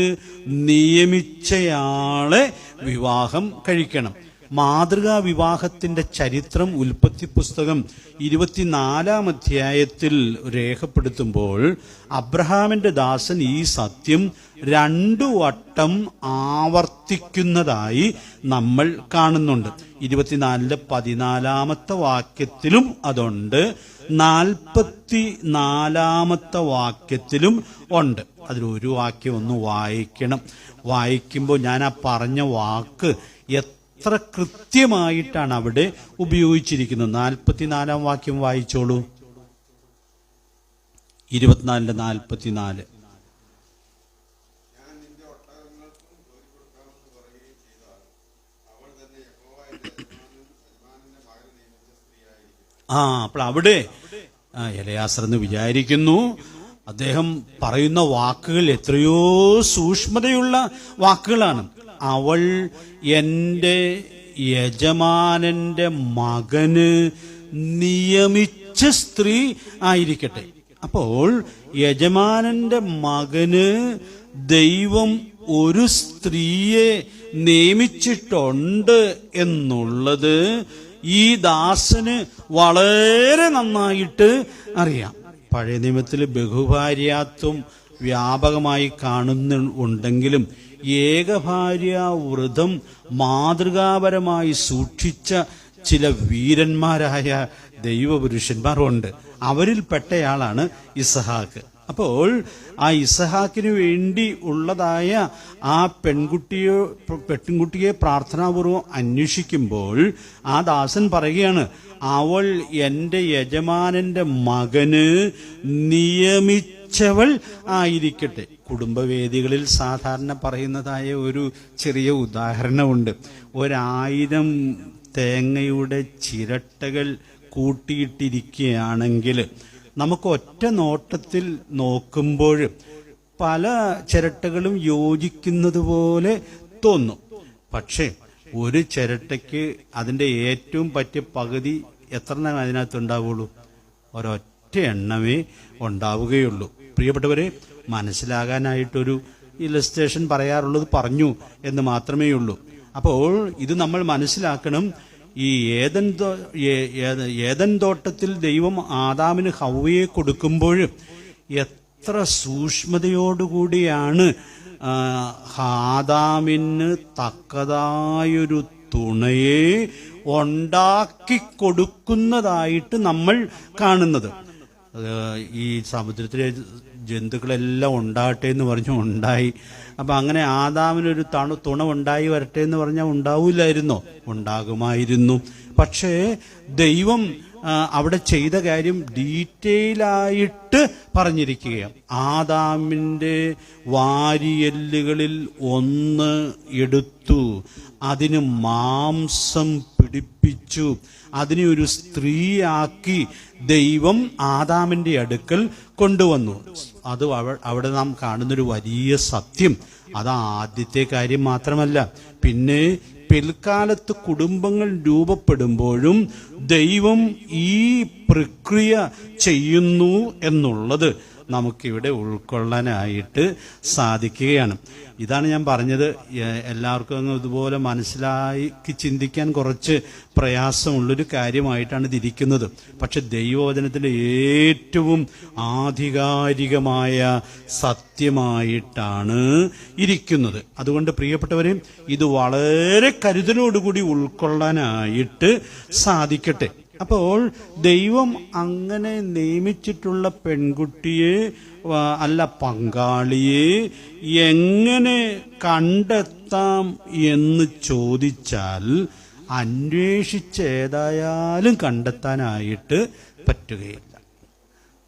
നിയമിച്ചയാളെ വിവാഹം കഴിക്കണം. മാതൃകാ വിവാഹത്തിന്റെ ചരിത്രം ഉൽപ്പത്തി പുസ്തകം 24-ാം അധ്യായത്തിൽ രേഖപ്പെടുത്തുമ്പോൾ അബ്രഹാമിന്റെ ദാസൻ ഈ സത്യം 2 വട്ടം ആവർത്തിക്കുന്നതായി നമ്മൾ കാണുന്നുണ്ട്. 24-ലെ 14-ാമത്തെ വാക്യത്തിലും അതുണ്ട്, 44-ാമത്തെ വാക്യത്തിലും ഉണ്ട്. അതിലൊരു വാക്യം ഒന്ന് വായിക്കണം. വായിക്കുമ്പോൾ ഞാൻ ആ പറഞ്ഞ വാക്ക് എത്ര കൃത്യമായിട്ടാണ് അവിടെ ഉപയോഗിച്ചിരിക്കുന്നത്. 44-ാം വാക്യം വായിച്ചോളൂ. 24-44. അപ്പോൾ അവിടെ എലയാസർ എന്ന് വിചാരിക്കുന്നു. അദ്ദേഹം പറയുന്ന വാക്കുകൾ എത്രയോ സൂക്ഷ്മതയുള്ള വാക്കുകളാണ്. അവൾ എൻ്റെ യജമാനന്റെ മകന് നിയമിച്ച സ്ത്രീ ആയിരിക്കട്ടെ. അപ്പോൾ യജമാനന്റെ മകന് ദൈവം ഒരു സ്ത്രീയെ നിയമിച്ചിട്ടുണ്ട് എന്നുള്ളത് ഈ ദാസന് വളരെ നന്നായിട്ട് അറിയാം. പഴയ നിയമത്തിൽ ബഹുഭാര്യാത്വം വ്യാപകമായി കാണുന്നുണ്ടെങ്കിലും ഏകഭാര്യ വ്രതം മാതൃകാപരമായി സൂക്ഷിച്ച ചില വീരന്മാരായ ദൈവപുരുഷന്മാരുണ്ട്. അവരിൽ പെട്ടയാളാണ് ഇസഹാക്ക്. അപ്പോൾ ആ ഇസഹാക്കിന് വേണ്ടി ഉള്ളതായ ആ പെൺകുട്ടിയെ പ്രാർത്ഥനാപൂർവം അന്വേഷിക്കുമ്പോൾ ആ ദാസൻ പറയുകയാണ്, അവൾ എൻ്റെ യജമാനന്റെ മകന് നിയമിച്ചവൾ ആയിരിക്കട്ടെ. കുടുംബവേദികളിൽ സാധാരണ പറയുന്നതായ ഒരു ചെറിയ ഉദാഹരണമുണ്ട്. 1000 തേങ്ങയുടെ ചിരട്ടകൾ കൂട്ടിയിട്ടിരിക്കുകയാണെങ്കിൽ നമുക്ക് ഒറ്റ നോട്ടത്തിൽ നോക്കുമ്പോൾ പല ചിരട്ടകളും യോജിക്കുന്നത് പോലെ തോന്നും. പക്ഷേ ഒരു ചിരട്ടയ്ക്ക് അതിൻ്റെ ഏറ്റവും പറ്റിയ പകുതി എത്ര അതിനകത്ത് ഉണ്ടാവുള്ളൂ? ഒരൊറ്റ എണ്ണമേ ഉണ്ടാവുകയുള്ളൂ. പ്രിയപ്പെട്ടവരെ, മനസ്സിലാകാനായിട്ടൊരു ഇല്ലസ്ട്രേഷൻ പറയാറുള്ളത് പറഞ്ഞു എന്ന് മാത്രമേ ഉള്ളൂ. അപ്പോൾ ഇത് നമ്മൾ മനസ്സിലാക്കണം. ഈ ഏദൻ തോട്ടത്തിൽ ദൈവം ആദാമിന് ഹവ്വയെ കൊടുക്കുമ്പോൾ എത്ര സൂക്ഷ്മതയോടുകൂടിയാണ് ആദാമിന് തക്കതായൊരു തുണയെ ഉണ്ടാക്കി കൊടുക്കുന്നതായിട്ട് നമ്മൾ കാണുന്നത്. ഈ സമുദ്രത്തിലെ ജന്തുക്കളെല്ലാം ഉണ്ടാകട്ടെ എന്ന് പറഞ്ഞു, ഉണ്ടായി. അപ്പം അങ്ങനെ ആദാമിനൊരു തുണ ഉണ്ടായി വരട്ടെ എന്ന് പറഞ്ഞാൽ ഉണ്ടാവില്ലായിരുന്നോ? ഉണ്ടാകുമായിരുന്നു. പക്ഷേ ദൈവം അവിടെ ചെയ്ത കാര്യം ഡീറ്റെയിലായിട്ട് പറഞ്ഞിരിക്കുകയാണ്. ആദാമിൻ്റെ വാരിയെല്ലുകളിൽ ഒന്ന് എടുത്തു, അതിന് മാംസം പിടിപ്പിച്ചു, അതിനെ ഒരു സ്ത്രീയാക്കി ദൈവം ആദാമിൻ്റെ അടുക്കൽ കൊണ്ടുവന്നു. അത് അവിടെ നാം കാണുന്നൊരു വലിയ സത്യം. അത് ആദ്യത്തെ കാര്യം മാത്രമല്ല, പിന്നെ പിൽക്കാലത്ത് കുടുംബങ്ങൾ രൂപപ്പെടുമ്പോഴും ദൈവം ഈ പ്രക്രിയ ചെയ്യുന്നു എന്നുള്ളത് നമുക്കിവിടെ ഉൾക്കൊള്ളാനായിട്ട് സാധിക്കുകയാണ്. ഇതാണ് ഞാൻ പറഞ്ഞത്. എല്ലാവർക്കും അങ്ങ് ഇതുപോലെ മനസ്സിലാക്കി ചിന്തിക്കാൻ കുറച്ച് പ്രയാസമുള്ളൊരു കാര്യമായിട്ടാണ് ഇതിരിക്കുന്നത്. പക്ഷെ ദൈവവചനത്തിൻ്റെ ഏറ്റവും ആധികാരികമായ സത്യമായിട്ടാണ് ഇരിക്കുന്നത്. അതുകൊണ്ട് പ്രിയപ്പെട്ടവരെ, ഇത് വളരെ കരുതലോടുകൂടി ഉൾക്കൊള്ളാനായിട്ട് സാധിക്കട്ടെ. അപ്പോൾ ദൈവം അങ്ങനെ നിയമിച്ചിട്ടുള്ള പെൺകുട്ടിയെ അല്ല പങ്കാളിയെ എങ്ങനെ കണ്ടെത്താം എന്ന് ചോദിച്ചാൽ അന്വേഷിച്ചേതായാലും കണ്ടെത്താനായിട്ട് പറ്റുകയില്ല.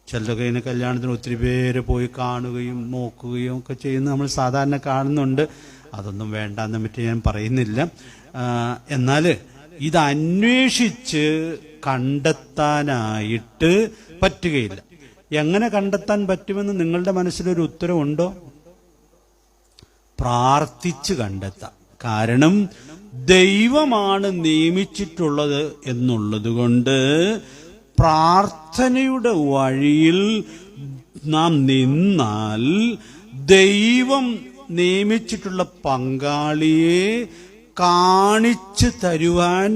ചിലരൊക്കെ ഇങ്ങനെ കല്യാണത്തിന് ഒത്തിരി പേര് പോയി കാണുകയും നോക്കുകയും ഒക്കെ ചെയ്യുന്നത് നമ്മൾ സാധാരണ കാണുന്നുണ്ട്. അതൊന്നും വേണ്ടാന്ന് പറ്റി ഞാൻ പറയുന്നില്ല. എന്നാൽ ഇത് അന്വേഷിച്ച് കണ്ടെത്താനായിട്ട് പറ്റുകയില്ല. എങ്ങനെ കണ്ടെത്താൻ പറ്റുമെന്ന് നിങ്ങളുടെ മനസ്സിലൊരു ഉത്തരവുണ്ടോ? പ്രാർത്ഥിച്ച് കണ്ടെത്താം. കാരണം ദൈവമാണ് നിയമിച്ചിട്ടുള്ളത് എന്നുള്ളത് കൊണ്ട് പ്രാർത്ഥനയുടെ വഴിയിൽ നാം നിന്നാൽ ദൈവം നിയമിച്ചിട്ടുള്ള പങ്കാളിയെ കാണിച്ചു തരുവാൻ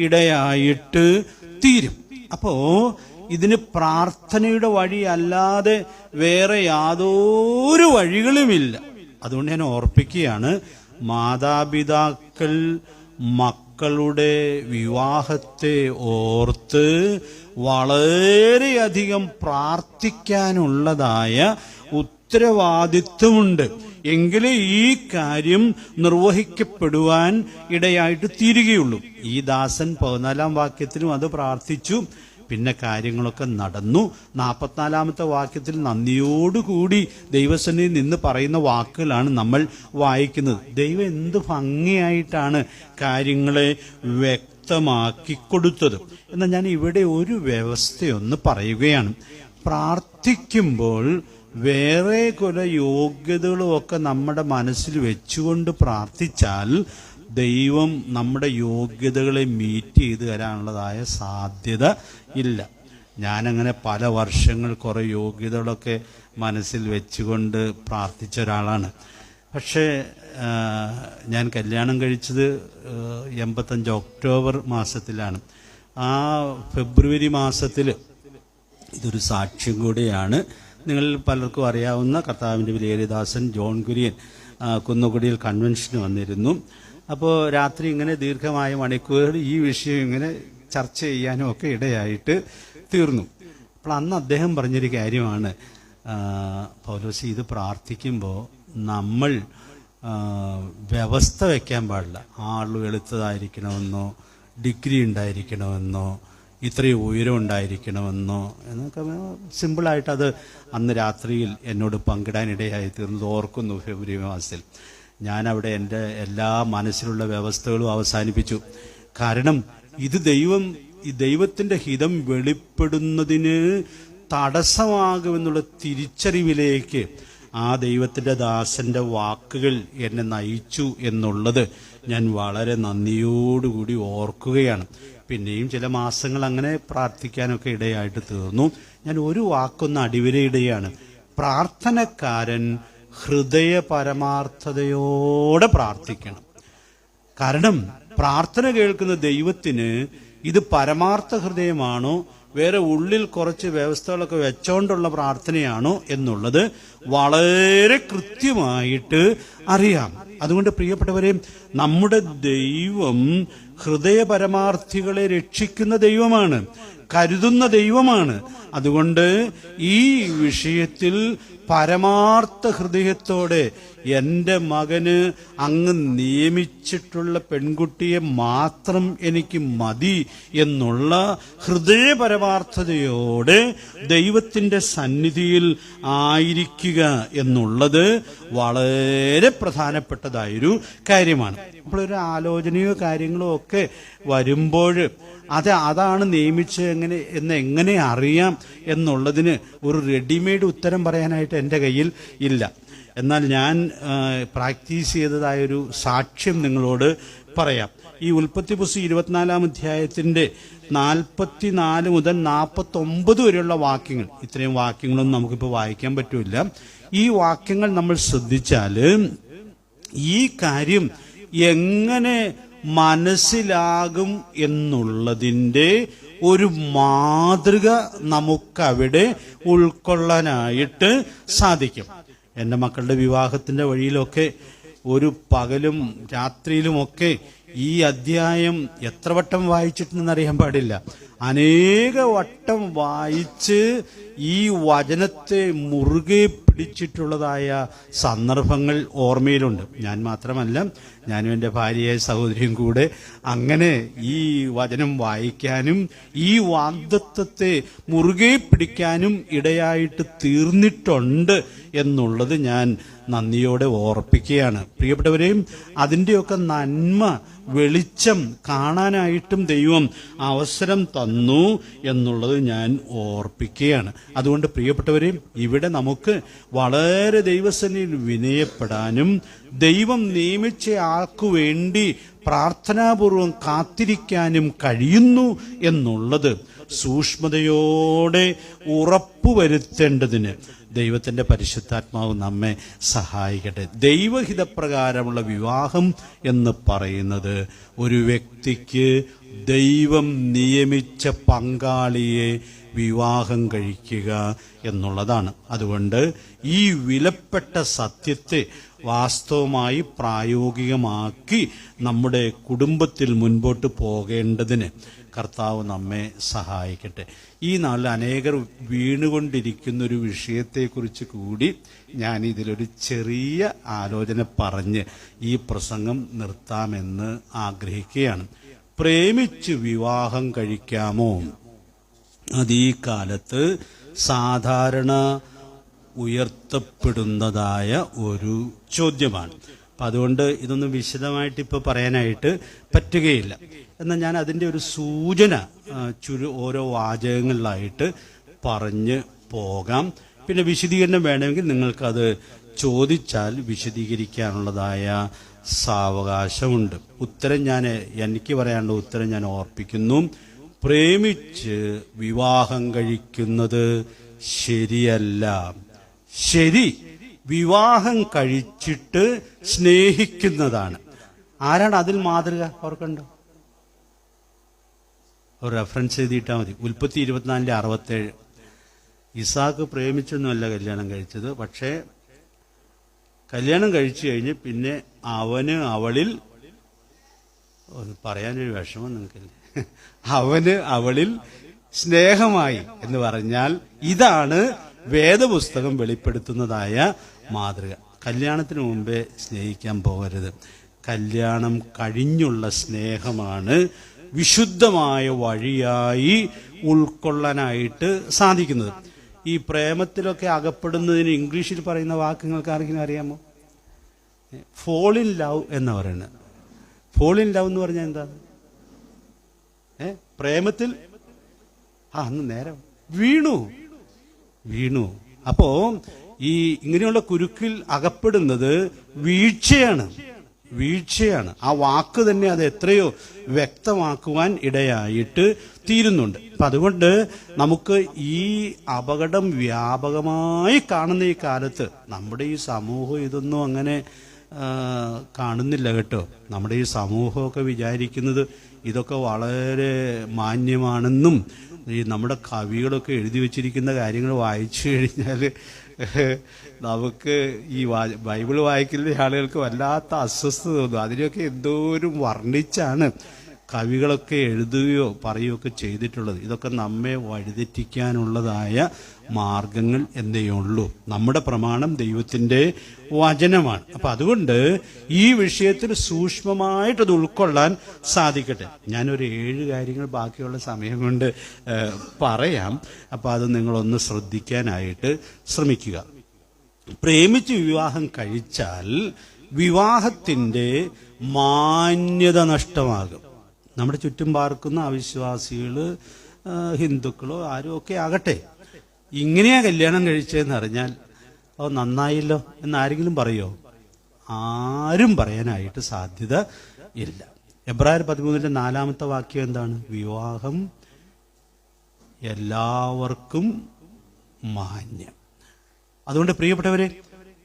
ഇടയായിട്ട് തീരും. അപ്പോ ഇതിന് പ്രാർത്ഥനയുടെ വഴി അല്ലാതെ വേറെ യാതൊരു വഴികളുമില്ല. അതുകൊണ്ട് ഞാൻ ഓർപ്പിക്കുകയാണ്, മാതാപിതാക്കൾ മക്കളുടെ വിവാഹത്തെ ഓർത്ത് വളരെയധികം പ്രാർത്ഥിക്കാനുള്ളതായ ഉത്തരവാദിത്വമുണ്ട്. എങ്കിലേ ഈ കാര്യം നിർവഹിക്കപ്പെടുവാൻ ഇടയായിട്ട് തീരുകയുള്ളൂ. ഈ ദാസൻ 14-ാം വാക്യത്തിലും അത് പ്രാർത്ഥിച്ചു. പിന്നെ കാര്യങ്ങളൊക്കെ നടന്നു. 44-ാമത്തെ വാക്യത്തിൽ നന്ദിയോടുകൂടി ദൈവസന്നിധിയിൽ നിന്ന് പറയുന്ന വാക്കുകളാണ് നമ്മൾ വായിക്കുന്നത്. ദൈവം എന്ത് ഭംഗിയായിട്ടാണ് കാര്യങ്ങളെ വ്യക്തമാക്കി കൊടുത്തത്. എന്നാൽ ഞാൻ ഇവിടെ ഒരു വ്യവസ്ഥയൊന്ന് പറയുകയാണ്. പ്രാർത്ഥിക്കുമ്പോൾ വേറെ കുറെ യോഗ്യതകളും ഒക്കെ നമ്മുടെ മനസ്സിൽ വെച്ചുകൊണ്ട് പ്രാർത്ഥിച്ചാൽ ദൈവം നമ്മുടെ യോഗ്യതകളെ മീറ്റ് ചെയ്ത് തരാനുള്ളതായ സാധ്യത ഇല്ല. ഞാനങ്ങനെ പല വർഷങ്ങൾ കുറെ യോഗ്യതകളൊക്കെ മനസ്സിൽ വെച്ചുകൊണ്ട് പ്രാർത്ഥിച്ച ഒരാളാണ്. പക്ഷേ ഞാൻ കല്യാണം കഴിച്ചത് 85 ഒക്ടോബർ മാസത്തിലാണ്. ആ ഫെബ്രുവരി മാസത്തിൽ ഇതൊരു സാക്ഷ്യം കൂടിയാണ്. നിങ്ങൾ പലർക്കും അറിയാവുന്ന കർത്താവിൻ്റെ വിലയേറിയദാസൻ ജോൺ കുര്യൻ കുന്നുകുടിയിൽ കൺവെൻഷന് വന്നിരുന്നു. അപ്പോൾ രാത്രി ഇങ്ങനെ ദീർഘമായ മണിക്കൂറുകൾ ഈ വിഷയം ഇങ്ങനെ ചർച്ച ചെയ്യാനും ഒക്കെ ഇടയായിട്ട് തീർന്നു. അപ്പോൾ അന്ന് അദ്ദേഹം പറഞ്ഞൊരു കാര്യമാണ്, പൗലോസ്, ഇത് പ്രാർത്ഥിക്കുമ്പോൾ നമ്മൾ വ്യവസ്ഥ വയ്ക്കാൻ പാടില്ല. ആൾ വെളുത്തതായിരിക്കണമെന്നോ ഡിഗ്രി ഉണ്ടായിരിക്കണമെന്നോ ഇത്രയും ഉയരം ഉണ്ടായിരിക്കണമെന്നോ എന്നൊക്കെ സിമ്പിളായിട്ട് അത് അന്ന് രാത്രിയിൽ എന്നോട് പങ്കിടാനിടയായി തീർന്നത് ഓർക്കുന്നു. ഫെബ്രുവരി മാസത്തിൽ ഞാനവിടെ എൻ്റെ എല്ലാ മനസ്സിലുള്ള വ്യവസ്ഥകളും അവസാനിപ്പിച്ചു. കാരണം ഇത് ദൈവത്തിൻ്റെ ഹിതം വെളിപ്പെടുന്നതിന് തടസ്സമാകുമെന്നുള്ള തിരിച്ചറിവിലേക്ക് ആ ദൈവത്തിൻ്റെ ദാസന്റെ വാക്കുകൾ എന്നെ നയിച്ചു എന്നുള്ളത് ഞാൻ വളരെ നന്ദിയോടുകൂടി ഓർക്കുകയാണ്. പിന്നെയും ചില മാസങ്ങൾ അങ്ങനെ പ്രാർത്ഥിക്കാനൊക്കെ ഇടയായിട്ട് തീർന്നു. ഞാൻ ഒരു വാക്കൊന്ന് അടിവരയിടുകയാണ്. പ്രാർത്ഥനക്കാരൻ ഹൃദയ പരമാർത്ഥതയോടെ പ്രാർത്ഥിക്കണം. കാരണം പ്രാർത്ഥന കേൾക്കുന്ന ദൈവത്തിന് ഇത് പരമാർത്ഥ ഹൃദയമാണോ വേറെ ഉള്ളിൽ കുറച്ച് വ്യവസ്ഥകളൊക്കെ വെച്ചോണ്ടുള്ള പ്രാർത്ഥനയാണോ എന്നുള്ളത് വളരെ കൃത്യമായിട്ട് അറിയാം. അതുകൊണ്ട് പ്രിയപ്പെട്ടവരെ, നമ്മുടെ ദൈവം ഹൃദയ പരമാർത്ഥികളെ രക്ഷിക്കുന്ന ദൈവമാണ്, കരുതുന്ന ദൈവമാണ്. അതുകൊണ്ട് ഈ വിഷയത്തിൽ പരമാർത്ഥ ഹൃദയത്തോടെ എൻ്റെ മകന് അങ്ങ് നിയമിച്ചിട്ടുള്ള പെൺകുട്ടിയെ മാത്രം എനിക്ക് മതി എന്നുള്ള ഹൃദയപരമാർത്ഥതയോടെ ദൈവത്തിൻ്റെ സന്നിധിയിൽ ആയിരിക്കുക എന്നുള്ളത് വളരെ പ്രധാനപ്പെട്ടതായൊരു കാര്യമാണ്. അപ്പോൾ ഒരു ആലോചനയോ കാര്യങ്ങളോ ഒക്കെ വരുമ്പോൾ അതാണ് നിയമിച്ചത് എങ്ങനെ അറിയാം എന്നുള്ളതിന് ഒരു റെഡിമെയ്ഡ് ഉത്തരം പറയാനായിട്ട് എൻ്റെ കയ്യിൽ ഇല്ല. എന്നാൽ ഞാൻ പ്രാക്ടീസ് ചെയ്തതായൊരു സാക്ഷ്യം നിങ്ങളോട് പറയാം. ഈ ഉൽപ്പത്തി പുസ്തകം 24-ാം അധ്യായത്തിൻ്റെ 44 മുതൽ 49 വരെയുള്ള വാക്യങ്ങൾ, ഇത്രയും വാക്യങ്ങളൊന്നും നമുക്കിപ്പോൾ വായിക്കാൻ പറ്റില്ല. ഈ വാക്യങ്ങൾ നമ്മൾ ശ്രദ്ധിച്ചാൽ ഈ കാര്യം എങ്ങനെ മനസ്സിലാകും എന്നുള്ളതിൻ്റെ ഒരു മാതൃക നമുക്കവിടെ ഉൾക്കൊള്ളാനായിട്ട് സാധിക്കും. എൻ്റെ മക്കളുടെ വിവാഹത്തിൻ്റെ വഴിയിലൊക്കെ ഒരു പകലും രാത്രിയിലുമൊക്കെ ഈ അധ്യായം എത്ര വട്ടം വായിച്ചിട്ടുണ്ടെന്നറിയാൻ പാടില്ല. അനേക വട്ടം വായിച്ച് ഈ വചനത്തെ മുറുകെ പിടിച്ചിട്ടുള്ളതായ സന്ദർഭങ്ങൾ ഓർമ്മയിലുണ്ട്. ഞാൻ മാത്രമല്ല, ഞാനും എൻ്റെ ഭാര്യയായ സഹോദരിയും കൂടെ അങ്ങനെ ഈ വചനം വായിക്കാനും ഈ വാഗ്ദത്തത്തെ മുറുകെ പിടിക്കാനും ഇടയായിട്ട് തീർന്നിട്ടുണ്ട് എന്നുള്ളത് ഞാൻ നന്ദിയോടെ ഓർപ്പിക്കുകയാണ്. പ്രിയപ്പെട്ടവരെയും അതിൻ്റെയൊക്കെ നന്മ വെളിച്ചം കാണാനായിട്ടും ദൈവം അവസരം തന്നു എന്നുള്ളത് ഞാൻ ഓർപ്പിക്കുകയാണ്. അതുകൊണ്ട് പ്രിയപ്പെട്ടവരെയും ഇവിടെ നമുക്ക് വളരെ ദൈവസന്നിധിയിൽ വിനയപ്പെടാനും ദൈവം നിയമിച്ച ആൾക്കു വേണ്ടി പ്രാർത്ഥനാപൂർവം കാത്തിരിക്കാനും കഴിയുന്നു എന്നുള്ളത് സൂക്ഷ്മതയോടെ ഉറപ്പുവരുത്തേണ്ടതിന് ദൈവത്തിൻ്റെ പരിശുദ്ധാത്മാവ് നമ്മെ സഹായിക്കട്ടെ. ദൈവഹിതപ്രകാരമുള്ള വിവാഹം എന്ന് പറയുന്നത് ഒരു വ്യക്തിക്ക് ദൈവം നിയമിച്ച പങ്കാളിയെ വിവാഹം കഴിക്കുക എന്നുള്ളതാണ്. അതുകൊണ്ട് ഈ വിലപ്പെട്ട സത്യത്തെ വാസ്തവമായി പ്രായോഗികമാക്കി നമ്മുടെ കുടുംബത്തിൽ മുൻപോട്ട് പോകേണ്ടതിന് കർത്താവ് നമ്മെ സഹായിക്കട്ടെ. ഈ നാളിൽ അനേകർ വീണുകൊണ്ടിരിക്കുന്നൊരു വിഷയത്തെക്കുറിച്ച് കൂടി ഞാൻ ഇതിലൊരു ചെറിയ ആലോചന പറഞ്ഞ് ഈ പ്രസംഗം നിർത്താമെന്ന് ആഗ്രഹിക്കുകയാണ്. പ്രേമിച്ച് വിവാഹം കഴിക്കാമോ? അത് ഈ കാലത്ത് സാധാരണ ഉയർത്തപ്പെടുന്നതായ ഒരു ചോദ്യമാണ്. അപ്പം അതുകൊണ്ട് ഇതൊന്നും വിശദമായിട്ട് ഇപ്പോൾ പറയാനായിട്ട് പറ്റുകയില്ല. എന്നാൽ ഞാൻ അതിൻ്റെ ഒരു സൂചന ഓരോ വാചകങ്ങളിലായിട്ട് പറഞ്ഞ് പോകാം. പിന്നെ വിശദീകരണം വേണമെങ്കിൽ നിങ്ങൾക്കത് ചോദിച്ചാൽ വിശദീകരിക്കാനുള്ളതായ സാവകാശമുണ്ട്. എനിക്ക് പറയാനുള്ള ഉത്തരം ഞാൻ ഓർപ്പിക്കുന്നു. പ്രേമിച്ച് വിവാഹം കഴിക്കുന്നത് ശരിയല്ല. ശരി വിവാഹം കഴിച്ചിട്ട് സ്നേഹിക്കുന്നതാണ്. ആരാണ് അതിൽ മാതൃക? ഓർക്കണ്ടോ? ഒരു റെഫറൻസ് എഴുതിയിട്ടാൽ മതി. ഉൽപ്പത്തി 24:67. ഇസാക്ക് പ്രേമിച്ചൊന്നുമല്ല കല്യാണം കഴിച്ചത്. പക്ഷേ കല്യാണം കഴിച്ചു കഴിഞ്ഞ് പിന്നെ അവളിൽ പറയാനൊരു വിഷമം നിങ്ങൾക്കില്ല, അവളിൽ സ്നേഹമായി എന്ന് പറഞ്ഞാൽ ഇതാണ് വേദപുസ്തകം വെളിപ്പെടുത്തുന്നതായ മാതൃക. കല്യാണത്തിന് മുമ്പേ സ്നേഹിക്കാൻ പോകരുത്. കല്യാണം കഴിഞ്ഞുള്ള സ്നേഹമാണ് വിശുദ്ധമായ വഴിയായി ഉൾക്കൊള്ളാനായിട്ട് സാധിക്കുന്നത്. ഈ പ്രേമത്തിലൊക്കെ അകപ്പെടുന്നതിന് ഇംഗ്ലീഷിൽ പറയുന്ന വാക്കുകൾക്ക് ആർക്കെങ്കിലും അറിയാമോ? ഫോൾ ഇൻ ലവ് എന്ന് പറയുന്നത്. ഫോൾ ഇൻ ലവ് എന്ന് പറഞ്ഞാൽ എന്താ? പ്രേമത്തിൽ അന്ന് നേരം വീണു. അപ്പോ ഈ ഇങ്ങനെയുള്ള കുരുക്കിൽ അകപ്പെടുന്നത് വീഴ്ചയാണ്. ആ വാക്ക് തന്നെ അത് എത്രയോ വ്യക്തമാക്കുവാൻ ഇടയായിട്ട് തീരുന്നുണ്ട്. അപ്പം അതുകൊണ്ട് നമുക്ക് ഈ അപകടം വ്യാപകമായി കാണുന്ന ഈ കാലത്ത് നമ്മുടെ ഈ സമൂഹം ഇതൊന്നും അങ്ങനെ കാണുന്നില്ല കേട്ടോ. നമ്മുടെ ഈ സമൂഹമൊക്കെ വിചാരിക്കുന്നത് ഇതൊക്കെ വളരെ മാന്യമാണെന്നും ഈ നമ്മുടെ കവികളൊക്കെ എഴുതി വച്ചിരിക്കുന്ന കാര്യങ്ങൾ വായിച്ചു കഴിഞ്ഞാൽ നമുക്ക് ഈ ബൈബിൾ വായിക്കുന്ന ആളുകൾക്ക് വല്ലാത്ത അസ്വസ്ഥത തോന്നും. അതിനൊക്കെ എന്തോരം വർണ്ണിച്ചാണ് കവികളൊക്കെ എഴുതുകയോ പറയുകയോ ഒക്കെ ചെയ്തിട്ടുള്ളത്. ഇതൊക്കെ നമ്മെ വഴിതെറ്റിക്കാനുള്ളതായ മാർഗങ്ങൾ എന്നേ ഉള്ളൂ. നമ്മുടെ പ്രമാണം ദൈവത്തിൻ്റെ വചനമാണ്. അപ്പം അതുകൊണ്ട് ഈ വിഷയത്തിൽ സൂക്ഷ്മമായിട്ടത് ഉൾക്കൊള്ളാൻ സാധിക്കട്ടെ. ഞാനൊരു 7 കാര്യങ്ങൾ ബാക്കിയുള്ള സമയം കൊണ്ട് പറയാം. അപ്പം അത് നിങ്ങളൊന്ന് ശ്രദ്ധിക്കാനായിട്ട് ശ്രമിക്കുക. പ്രേമിച്ച് വിവാഹം കഴിച്ചാൽ വിവാഹത്തിൻ്റെ മാന്യത നഷ്ടമാകും. നമ്മുടെ ചുറ്റും പാർക്കുന്ന അവിശ്വാസികൾ, ഹിന്ദുക്കളോ ആരും ഒക്കെ ആകട്ടെ, ഇങ്ങനെയാ കല്യാണം കഴിച്ചതെന്ന് അറിഞ്ഞാൽ അത് നന്നായില്ലോ എന്നാരെങ്കിലും പറയോ? ആരും പറയാനായിട്ട് സാധ്യത ഇല്ല. എബ്രായർ 13:4 വാക്യം എന്താണ്? വിവാഹം എല്ലാവർക്കും മാന്യം. അതുകൊണ്ട് പ്രിയപ്പെട്ടവരെ,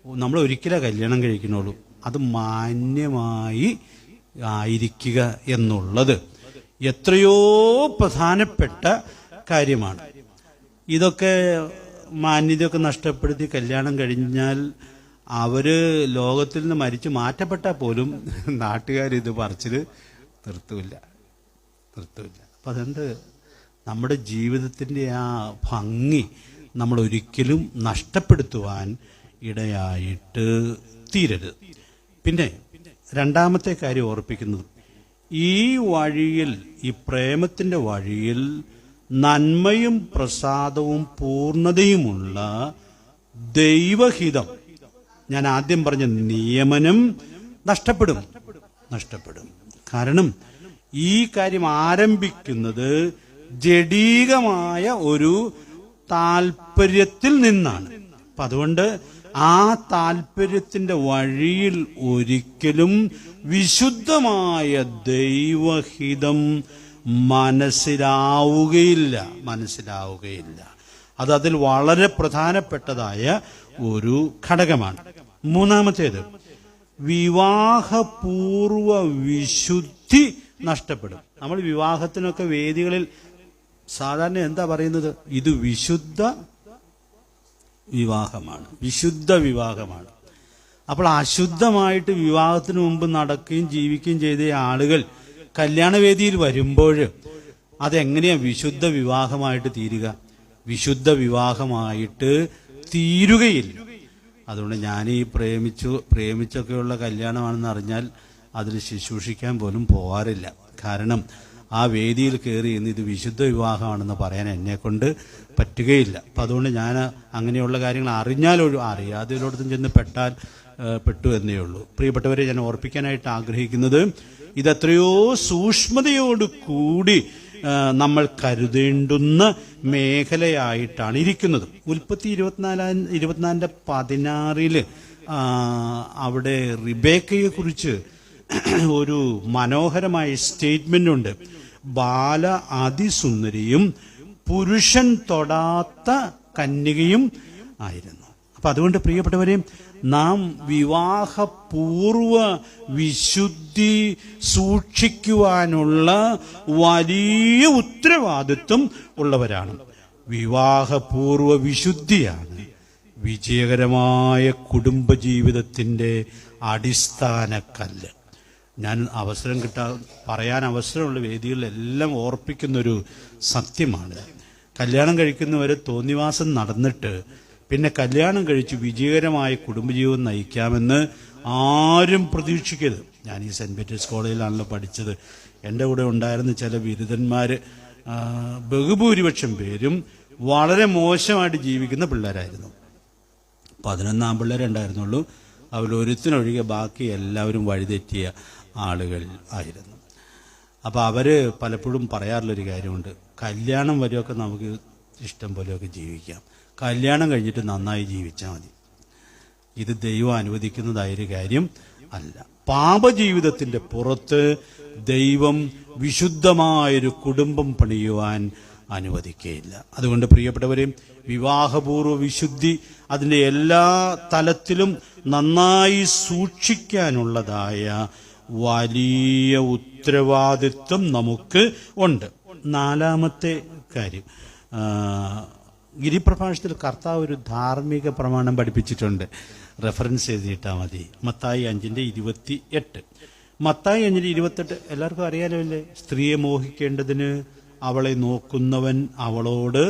നമ്മൾ ഒരിക്കലേ കല്യാണം കഴിക്കുന്നുള്ളൂ. അത് മാന്യമായി ആയിരിക്കുക എന്നുള്ളത് എത്രയോ പ്രധാനപ്പെട്ട കാര്യമാണ്. ഇതൊക്കെ മാന്യതയൊക്കെ നഷ്ടപ്പെടുത്തി കല്യാണം കഴിഞ്ഞാൽ അവർ ലോകത്തിൽ നിന്ന് മരിച്ചു മാറ്റപ്പെട്ടാൽ പോലും നാട്ടുകാരിത് പറിച്ചിൽ നിർത്തൂല. അപ്പം അതുകൊണ്ട് നമ്മുടെ ജീവിതത്തിൻ്റെ ആ ഭംഗി നമ്മൾ ഒരിക്കലും നഷ്ടപ്പെടുത്തുവാൻ ഇടയായിട്ട് തീരരുത്. പിന്നെ രണ്ടാമത്തെ കാര്യം ഓർപ്പിക്കുന്നത്, ഈ വഴിയിൽ, ഈ പ്രേമത്തിൻ്റെ വഴിയിൽ നന്മയും പ്രസാദവും പൂർണ്ണതയുമുള്ള ദൈവഹിതം, ഞാൻ ആദ്യം പറഞ്ഞ നിയമനം നഷ്ടപ്പെടും. കാരണം ഈ കാര്യം ആരംഭിക്കുന്നത് ജഡീകമായ ഒരു താല്പര്യത്തിൽ നിന്നാണ്. അപ്പം അതുകൊണ്ട് ആ താല്പര്യത്തിൻ്റെ വഴിയിൽ ഒരിക്കലും വിശുദ്ധമായ ദൈവഹിതം മനസ്സിലാവുകയില്ല. അതിൽ വളരെ പ്രധാനപ്പെട്ടതായ ഒരു ഘടകമാണ്. മൂന്നാമത്തേത്, വിവാഹപൂർവ വിശുദ്ധി നഷ്ടപ്പെടും. നമ്മൾ വിവാഹത്തിനൊക്കെ വേദികളിൽ സാധാരണ എന്താ പറയുന്നത്? ഇത് വിശുദ്ധ വിവാഹമാണ്. അപ്പോൾ അശുദ്ധമായിട്ട് വിവാഹത്തിന് മുമ്പ് നടക്കുകയും ജീവിക്കുകയും ചെയ്ത ആളുകൾ കല്യാണവേദിയിൽ വരുമ്പോൾ അതെങ്ങനെയാ വിശുദ്ധ വിവാഹമായിട്ട് തീരുക? വിശുദ്ധ വിവാഹമായിട്ട് തീരുകയില്ല. അതുകൊണ്ട് ഞാൻ ഈ പ്രേമിച്ചൊക്കെയുള്ള കല്യാണമാണെന്ന് അറിഞ്ഞാൽ അതിൽ ശുശ്രൂഷിക്കാൻ പോലും പോകാറില്ല. കാരണം ആ വേദിയിൽ കയറി ഇന്ന് ഇത് വിശുദ്ധ വിവാഹമാണെന്ന് പറയാൻ എന്നെക്കൊണ്ട് പറ്റുകയില്ല. അപ്പം അതുകൊണ്ട് ഞാൻ അങ്ങനെയുള്ള കാര്യങ്ങൾ അറിയാതെ ഇതിലോടത്തും ചെന്ന് പെട്ടു എന്നേ ഉള്ളൂ. പ്രിയപ്പെട്ടവരെ, ഞാൻ ഓർപ്പിക്കാനായിട്ട് ആഗ്രഹിക്കുന്നത്, ഇതെത്രയോ സൂക്ഷ്മതയോട് കൂടി നമ്മൾ കരുതേണ്ടുന്ന മേഖലയായിട്ടാണ് ഇരിക്കുന്നത്. ഉൽപ്പത്തി 24:16 അവിടെ റിബേക്കയെ കുറിച്ച് ഒരു മനോഹരമായ സ്റ്റേറ്റ്മെന്റ് ഉണ്ട്. ബാല അതിസുന്ദരിയും പുരുഷൻ തൊടാത്ത കന്യകയും ആയിരുന്നു. അപ്പൊ അതുകൊണ്ട് പ്രിയപ്പെട്ടവരെ, നാം വിവാഹപൂർവ വിശുദ്ധി സൂക്ഷിക്കുവാനുള്ള വലിയ ഉത്തരവാദിത്വം ഉള്ളവരാണ്. വിവാഹപൂർവ വിശുദ്ധിയാണ് വിജയകരമായ കുടുംബജീവിതത്തിൻ്റെ അടിസ്ഥാന കല്ല്. ഞാൻ പറയാൻ അവസരമുള്ള വേദികളിലെല്ലാം ഓർപ്പിക്കുന്നൊരു സത്യമാണ്. കല്യാണം കഴിക്കുന്നവരെ തോന്നിവാസം നടന്നിട്ട് പിന്നെ കല്യാണം കഴിച്ച് വിജയകരമായ കുടുംബജീവിതം നയിക്കാമെന്ന് ആരും പ്രതീക്ഷിക്കരുത്. ഞാൻ ഈ സെൻറ്റ് പീറ്റേഴ്സ് കോളേജിലാണല്ലോ പഠിച്ചത്. എൻ്റെ കൂടെ ഉണ്ടായിരുന്ന ചില ബിരുദന്മാർ ബഹുഭൂരിപക്ഷം പേരും വളരെ മോശമായിട്ട് ജീവിക്കുന്ന പിള്ളേരായിരുന്നു. 11 ആൺപിള്ളേരെ ഉണ്ടായിരുന്നുള്ളൂ. അവരൊരുത്തിനൊഴികെ ബാക്കി എല്ലാവരും വഴിതെറ്റിയ ആളുകൾ ആയിരുന്നു. അപ്പോൾ അവർ പലപ്പോഴും പറയാറുള്ളൊരു കാര്യമുണ്ട്, കല്യാണം വരെയൊക്കെ നമുക്ക് ഇഷ്ടം പോലെയൊക്കെ ജീവിക്കാം, കല്യാണം കഴിഞ്ഞിട്ട് നന്നായി ജീവിച്ചാൽ മതി. ഇത് ദൈവം അനുവദിക്കുന്നതായൊരു കാര്യം അല്ല. പാപജീവിതത്തിൻ്റെ പുറത്ത് ദൈവം വിശുദ്ധമായൊരു കുടുംബം പണിയുവാൻ അനുവദിക്കുകയില്ല. അതുകൊണ്ട് പ്രിയപ്പെട്ടവരെ, വിവാഹപൂർവ്വ വിശുദ്ധി അതിൻ്റെ എല്ലാ തലത്തിലും നന്നായി സൂക്ഷിക്കാനുള്ളതായ വലിയ ഉത്തരവാദിത്വം നമുക്ക് ഉണ്ട്. നാലാമത്തെ കാര്യം, ഗിരിപ്രഭാഷണത്തിൽ കർത്താവ് ഒരു ധാർമ്മിക പ്രമാണം പഠിപ്പിച്ചിട്ടുണ്ട്. റെഫറൻസ് എഴുതിയിട്ടാൽ മതി. മത്തായി 5:28. മത്തായി 5:28 എല്ലാവർക്കും അറിയാലോ അല്ലേ? സ്ത്രീയെ മോഹിക്കേണ്ടതിന് അവളെ നോക്കുന്നവൻ അവളോട്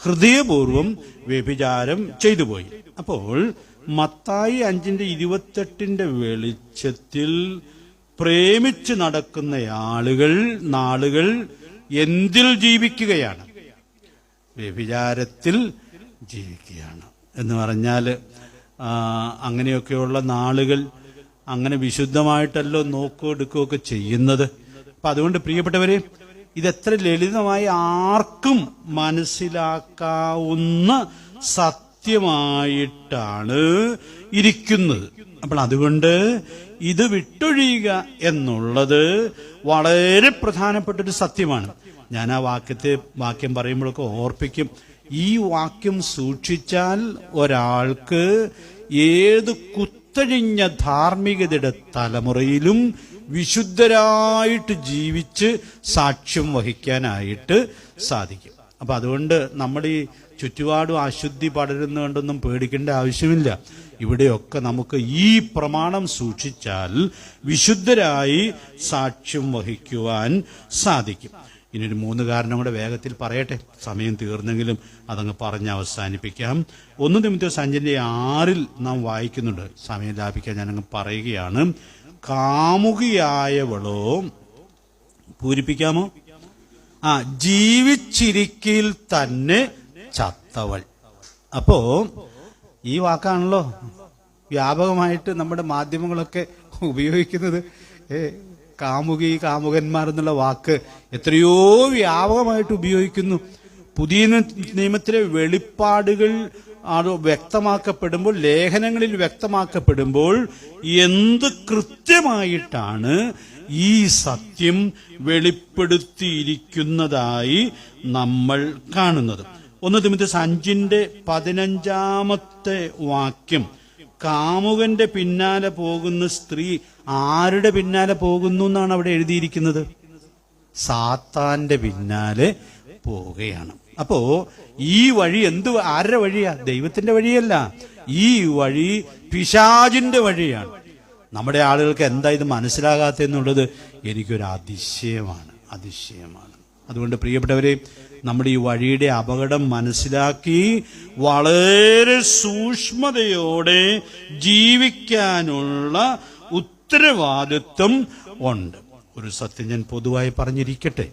ഹൃദയപൂർവം വ്യഭിചാരം ചെയ്തു പോയി. അപ്പോൾ മത്തായി 5:28 വെളിച്ചത്തിൽ പ്രേമിച്ച് നടക്കുന്ന നാളുകൾ എന്തിൽ ജീവിക്കുകയാണ്? വ്യഭിചാരത്തിൽ ജീവിക്കുകയാണ്. എന്ന് പറഞ്ഞാൽ അങ്ങനെയൊക്കെയുള്ള നാളുകൾ അങ്ങനെ വിശുദ്ധമായിട്ടല്ലോ നോക്കുകയൊക്കെ ചെയ്യുന്നത്. അപ്പം അതുകൊണ്ട് പ്രിയപ്പെട്ടവരെ, ഇതെത്ര ലളിതമായി ആർക്കും മനസ്സിലാക്കാവുന്ന സത്യമായിട്ടാണ് ഇരിക്കുന്നത്. അപ്പോൾ അതുകൊണ്ട് ഇത് വിട്ടൊഴിയുക എന്നുള്ളത് വളരെ പ്രധാനപ്പെട്ടൊരു സത്യമാണ്. ഞാൻ ആ വാക്യം പറയുമ്പോഴൊക്കെ ഓർപ്പിക്കും, ഈ വാക്യം സൂക്ഷിച്ചാൽ ഒരാൾക്ക് ഏത് കുത്തഴിഞ്ഞ ധാർമ്മികതയുടെ തലമുറയിലും വിശുദ്ധരായിട്ട് ജീവിച്ച് സാക്ഷ്യം വഹിക്കാനായിട്ട് സാധിക്കും. അപ്പം അതുകൊണ്ട് നമ്മൾ ഈ ചുറ്റുപാടും അശുദ്ധി പടരുന്നതുകൊണ്ടൊന്നും പേടിക്കേണ്ട ആവശ്യമില്ല. ഇവിടെയൊക്കെ നമുക്ക് ഈ പ്രമാണം സൂക്ഷിച്ചാൽ വിശുദ്ധരായി സാക്ഷ്യം വഹിക്കുവാൻ സാധിക്കും. ഇനിയൊരു 3 കാരണം കൂടെ വേഗത്തിൽ പറയട്ടെ, സമയം തീർന്നെങ്കിലും അതങ്ങ് പറഞ്ഞ് അവസാനിപ്പിക്കാം. 1 തിമോഥെയോസ് 5:6 നാം വായിക്കുന്നുണ്ട്. സമയം ലാഭിക്കാൻ ഞാനങ്ങ് പറയുകയാണ്. കാമുകിയായവളോ, പൂരിപ്പിക്കാമോ? ജീവിച്ചിരിക്കയിൽ തന്നെ ചത്തവൾ. അപ്പോ ഈ വാക്കാണല്ലോ വ്യാപകമായിട്ട് നമ്മുടെ മാധ്യമങ്ങളൊക്കെ ഉപയോഗിക്കുന്നത്. കാമുകി, കാമുകന്മാർ എന്നുള്ള വാക്ക് എത്രയോ വ്യാപകമായിട്ട് ഉപയോഗിക്കുന്നു. പുതിയ നിയമത്തിലെ വെളിപ്പാടുകൾ വ്യക്തമാക്കപ്പെടുമ്പോൾ, ലേഖനങ്ങളിൽ വ്യക്തമാക്കപ്പെടുമ്പോൾ എന്ത് കൃത്യമായിട്ടാണ് ഈ സത്യം വെളിപ്പെടുത്തിയിരിക്കുന്നതായി നമ്മൾ കാണുന്നത്. 1 തിമോഥെയോസ് 5:15 വാക്യം, കാമുകന്റെ പിന്നാലെ പോകുന്ന സ്ത്രീ ആരുടെ പിന്നാലെ പോകുന്നു എന്നാണ് അവിടെ എഴുതിയിരിക്കുന്നത്? സാത്താന്റെ പിന്നാലെ പോവുകയാണ്. അപ്പോ ഈ വഴി ആരുടെ വഴിയാ? ദൈവത്തിന്റെ വഴിയല്ല. ഈ വഴി പിശാചിന്റെ വഴിയാണ്. നമ്മുടെ ആളുകൾക്ക് എന്താ ഇത് മനസ്സിലാകാത്തെന്നുള്ളത് എനിക്കൊരു അതിശയമാണ്. അതുകൊണ്ട് പ്രിയപ്പെട്ടവരെ, നമ്മുടെ ഈ വഴിയുടെ അപകടം മനസ്സിലാക്കി വളരെ സൂക്ഷ്മതയോടെ ജീവിക്കാനുള്ള ഉത്തരവാദിത്വം ഉണ്ട്. ഒരു സത്യം ഞാൻ പൊതുവായി പറഞ്ഞിരിക്കട്ടെ.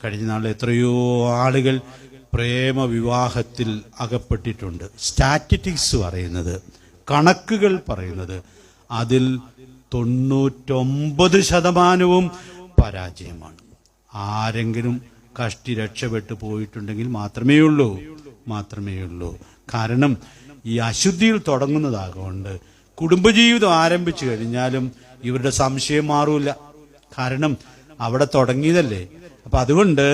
കഴിഞ്ഞ നാൾ എത്രയോ ആളുകൾ പ്രേമവിവാഹത്തിൽ അകപ്പെട്ടിട്ടുണ്ട്. സ്റ്റാറ്റിസ്റ്റിക്സ് പറയുന്നത്, കണക്കുകൾ പറയുന്നത്, അതിൽ 99% പരാജയമാണ്. ആരെങ്കിലും കഷ്ടി രക്ഷപ്പെട്ടു പോയിട്ടുണ്ടെങ്കിൽ മാത്രമേ ഉള്ളൂ. കാരണം ഈ അശുദ്ധിയിൽ തുടങ്ങുന്നതാകൊണ്ട് കുടുംബജീവിതം ആരംഭിച്ചു കഴിഞ്ഞാലും ഇവരുടെ സംശയം മാറൂല. കാരണം അവിടെ തുടങ്ങിയതല്ലേ. അപ്പൊ അതുകൊണ്ട്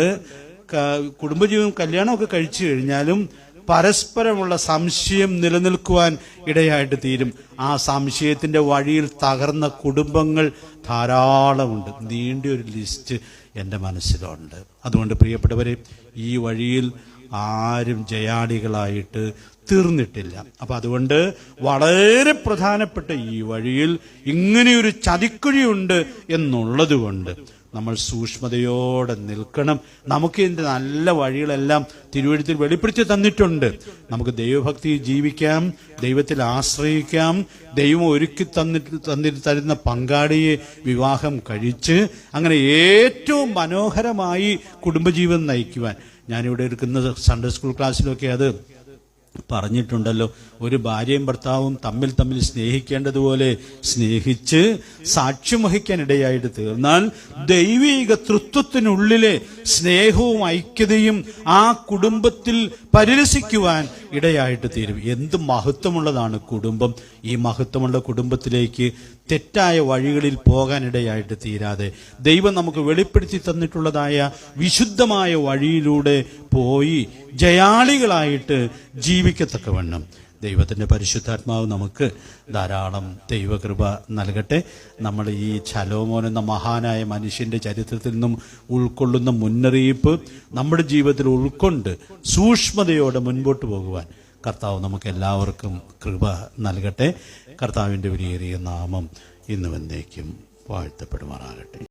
കുടുംബജീവിതം, കല്യാണമൊക്കെ കഴിച്ചു കഴിഞ്ഞാലും പരസ്പരമുള്ള സംശയം നിലനിൽക്കുവാൻ ഇടയായിട്ട് തീരും. ആ സംശയത്തിന്റെ വഴിയിൽ തകർന്ന കുടുംബങ്ങൾ ധാരാളമുണ്ട്. നീണ്ടൊരു ലിസ്റ്റ് എൻ്റെ മനസ്സിലുണ്ട്. അതുകൊണ്ട് പ്രിയപ്പെട്ടവരെ, ഈ വഴിയിൽ ആരും ജയാളികളായിട്ട് തീർന്നിട്ടില്ല. അപ്പൊ അതുകൊണ്ട് വളരെ പ്രധാനപ്പെട്ട ഈ വഴിയിൽ ഇങ്ങനെയൊരു ചതിക്കുഴിയുണ്ട് എന്നുള്ളത് കൊണ്ട് നമ്മൾ സൂക്ഷ്മതയോടെ നിൽക്കണം. നമുക്ക് ഇതിന്റെ നല്ല വഴികളെല്ലാം തിരുവെഴുത്തിൽ വെളിപ്പെടുത്തി തന്നിട്ടുണ്ട്. നമുക്ക് ദൈവഭക്തി ജീവിക്കാം, ദൈവത്തിൽ ആശ്രയിക്കാം, ദൈവം ഒരുക്കി തരുന്ന പങ്കാളിയെ വിവാഹം കഴിച്ച് അങ്ങനെ ഏറ്റവും മനോഹരമായി കുടുംബജീവിതം നയിക്കുവാൻ. ഞാനിവിടെ എടുക്കുന്ന സൺഡേ സ്കൂൾ ക്ലാസ്സിലൊക്കെ അത് പറഞ്ഞിട്ടുണ്ടല്ലോ. ഒരു ഭാര്യയും ഭർത്താവും തമ്മിൽ സ്നേഹിക്കേണ്ടതുപോലെ സ്നേഹിച്ച് സാക്ഷ്യം വഹിക്കാൻ ഇടയായിട്ട് തീർന്നാൽ ദൈവിക തൃത്വത്തിനുള്ളിലെ സ്നേഹവും ഐക്യതയും ആ കുടുംബത്തിൽ പരിരസിക്കുവാൻ ഇടയായിട്ട് തീരും. എന്ത് മഹത്വമുള്ളതാണ് കുടുംബം. ഈ മഹത്വമുള്ള കുടുംബത്തിലേക്ക് തെറ്റായ വഴികളിൽ പോകാനിടയായിട്ട് തീരാതെ ദൈവം നമുക്ക് വെളിപ്പെടുത്തി തന്നിട്ടുള്ളതായ വിശുദ്ധമായ വഴിയിലൂടെ പോയി ജയാളികളായിട്ട് ജീവിക്കത്തക്കവണ്ണം ദൈവത്തിൻ്റെ പരിശുദ്ധാത്മാവ് നമുക്ക് ധാരാളം ദൈവകൃപ നൽകട്ടെ. നമ്മൾ ഈ ശലോമോൻ എന്ന മഹാനായ മനുഷ്യന്റെ ചരിത്രത്തിൽ നിന്നും ഉൾക്കൊള്ളുന്ന മുന്നറിയിപ്പ് നമ്മുടെ ജീവിതത്തിൽ ഉൾക്കൊണ്ട് സൂക്ഷ്മതയോടെ മുൻപോട്ട് പോകുവാൻ കർത്താവ് നമുക്ക് എല്ലാവർക്കും കൃപ നൽകട്ടെ. കർത്താവിൻ്റെ വിലയേറിയ നാമം ഇന്നും എന്നേക്കും വാഴ്ത്തപ്പെടുമാറാകട്ടെ.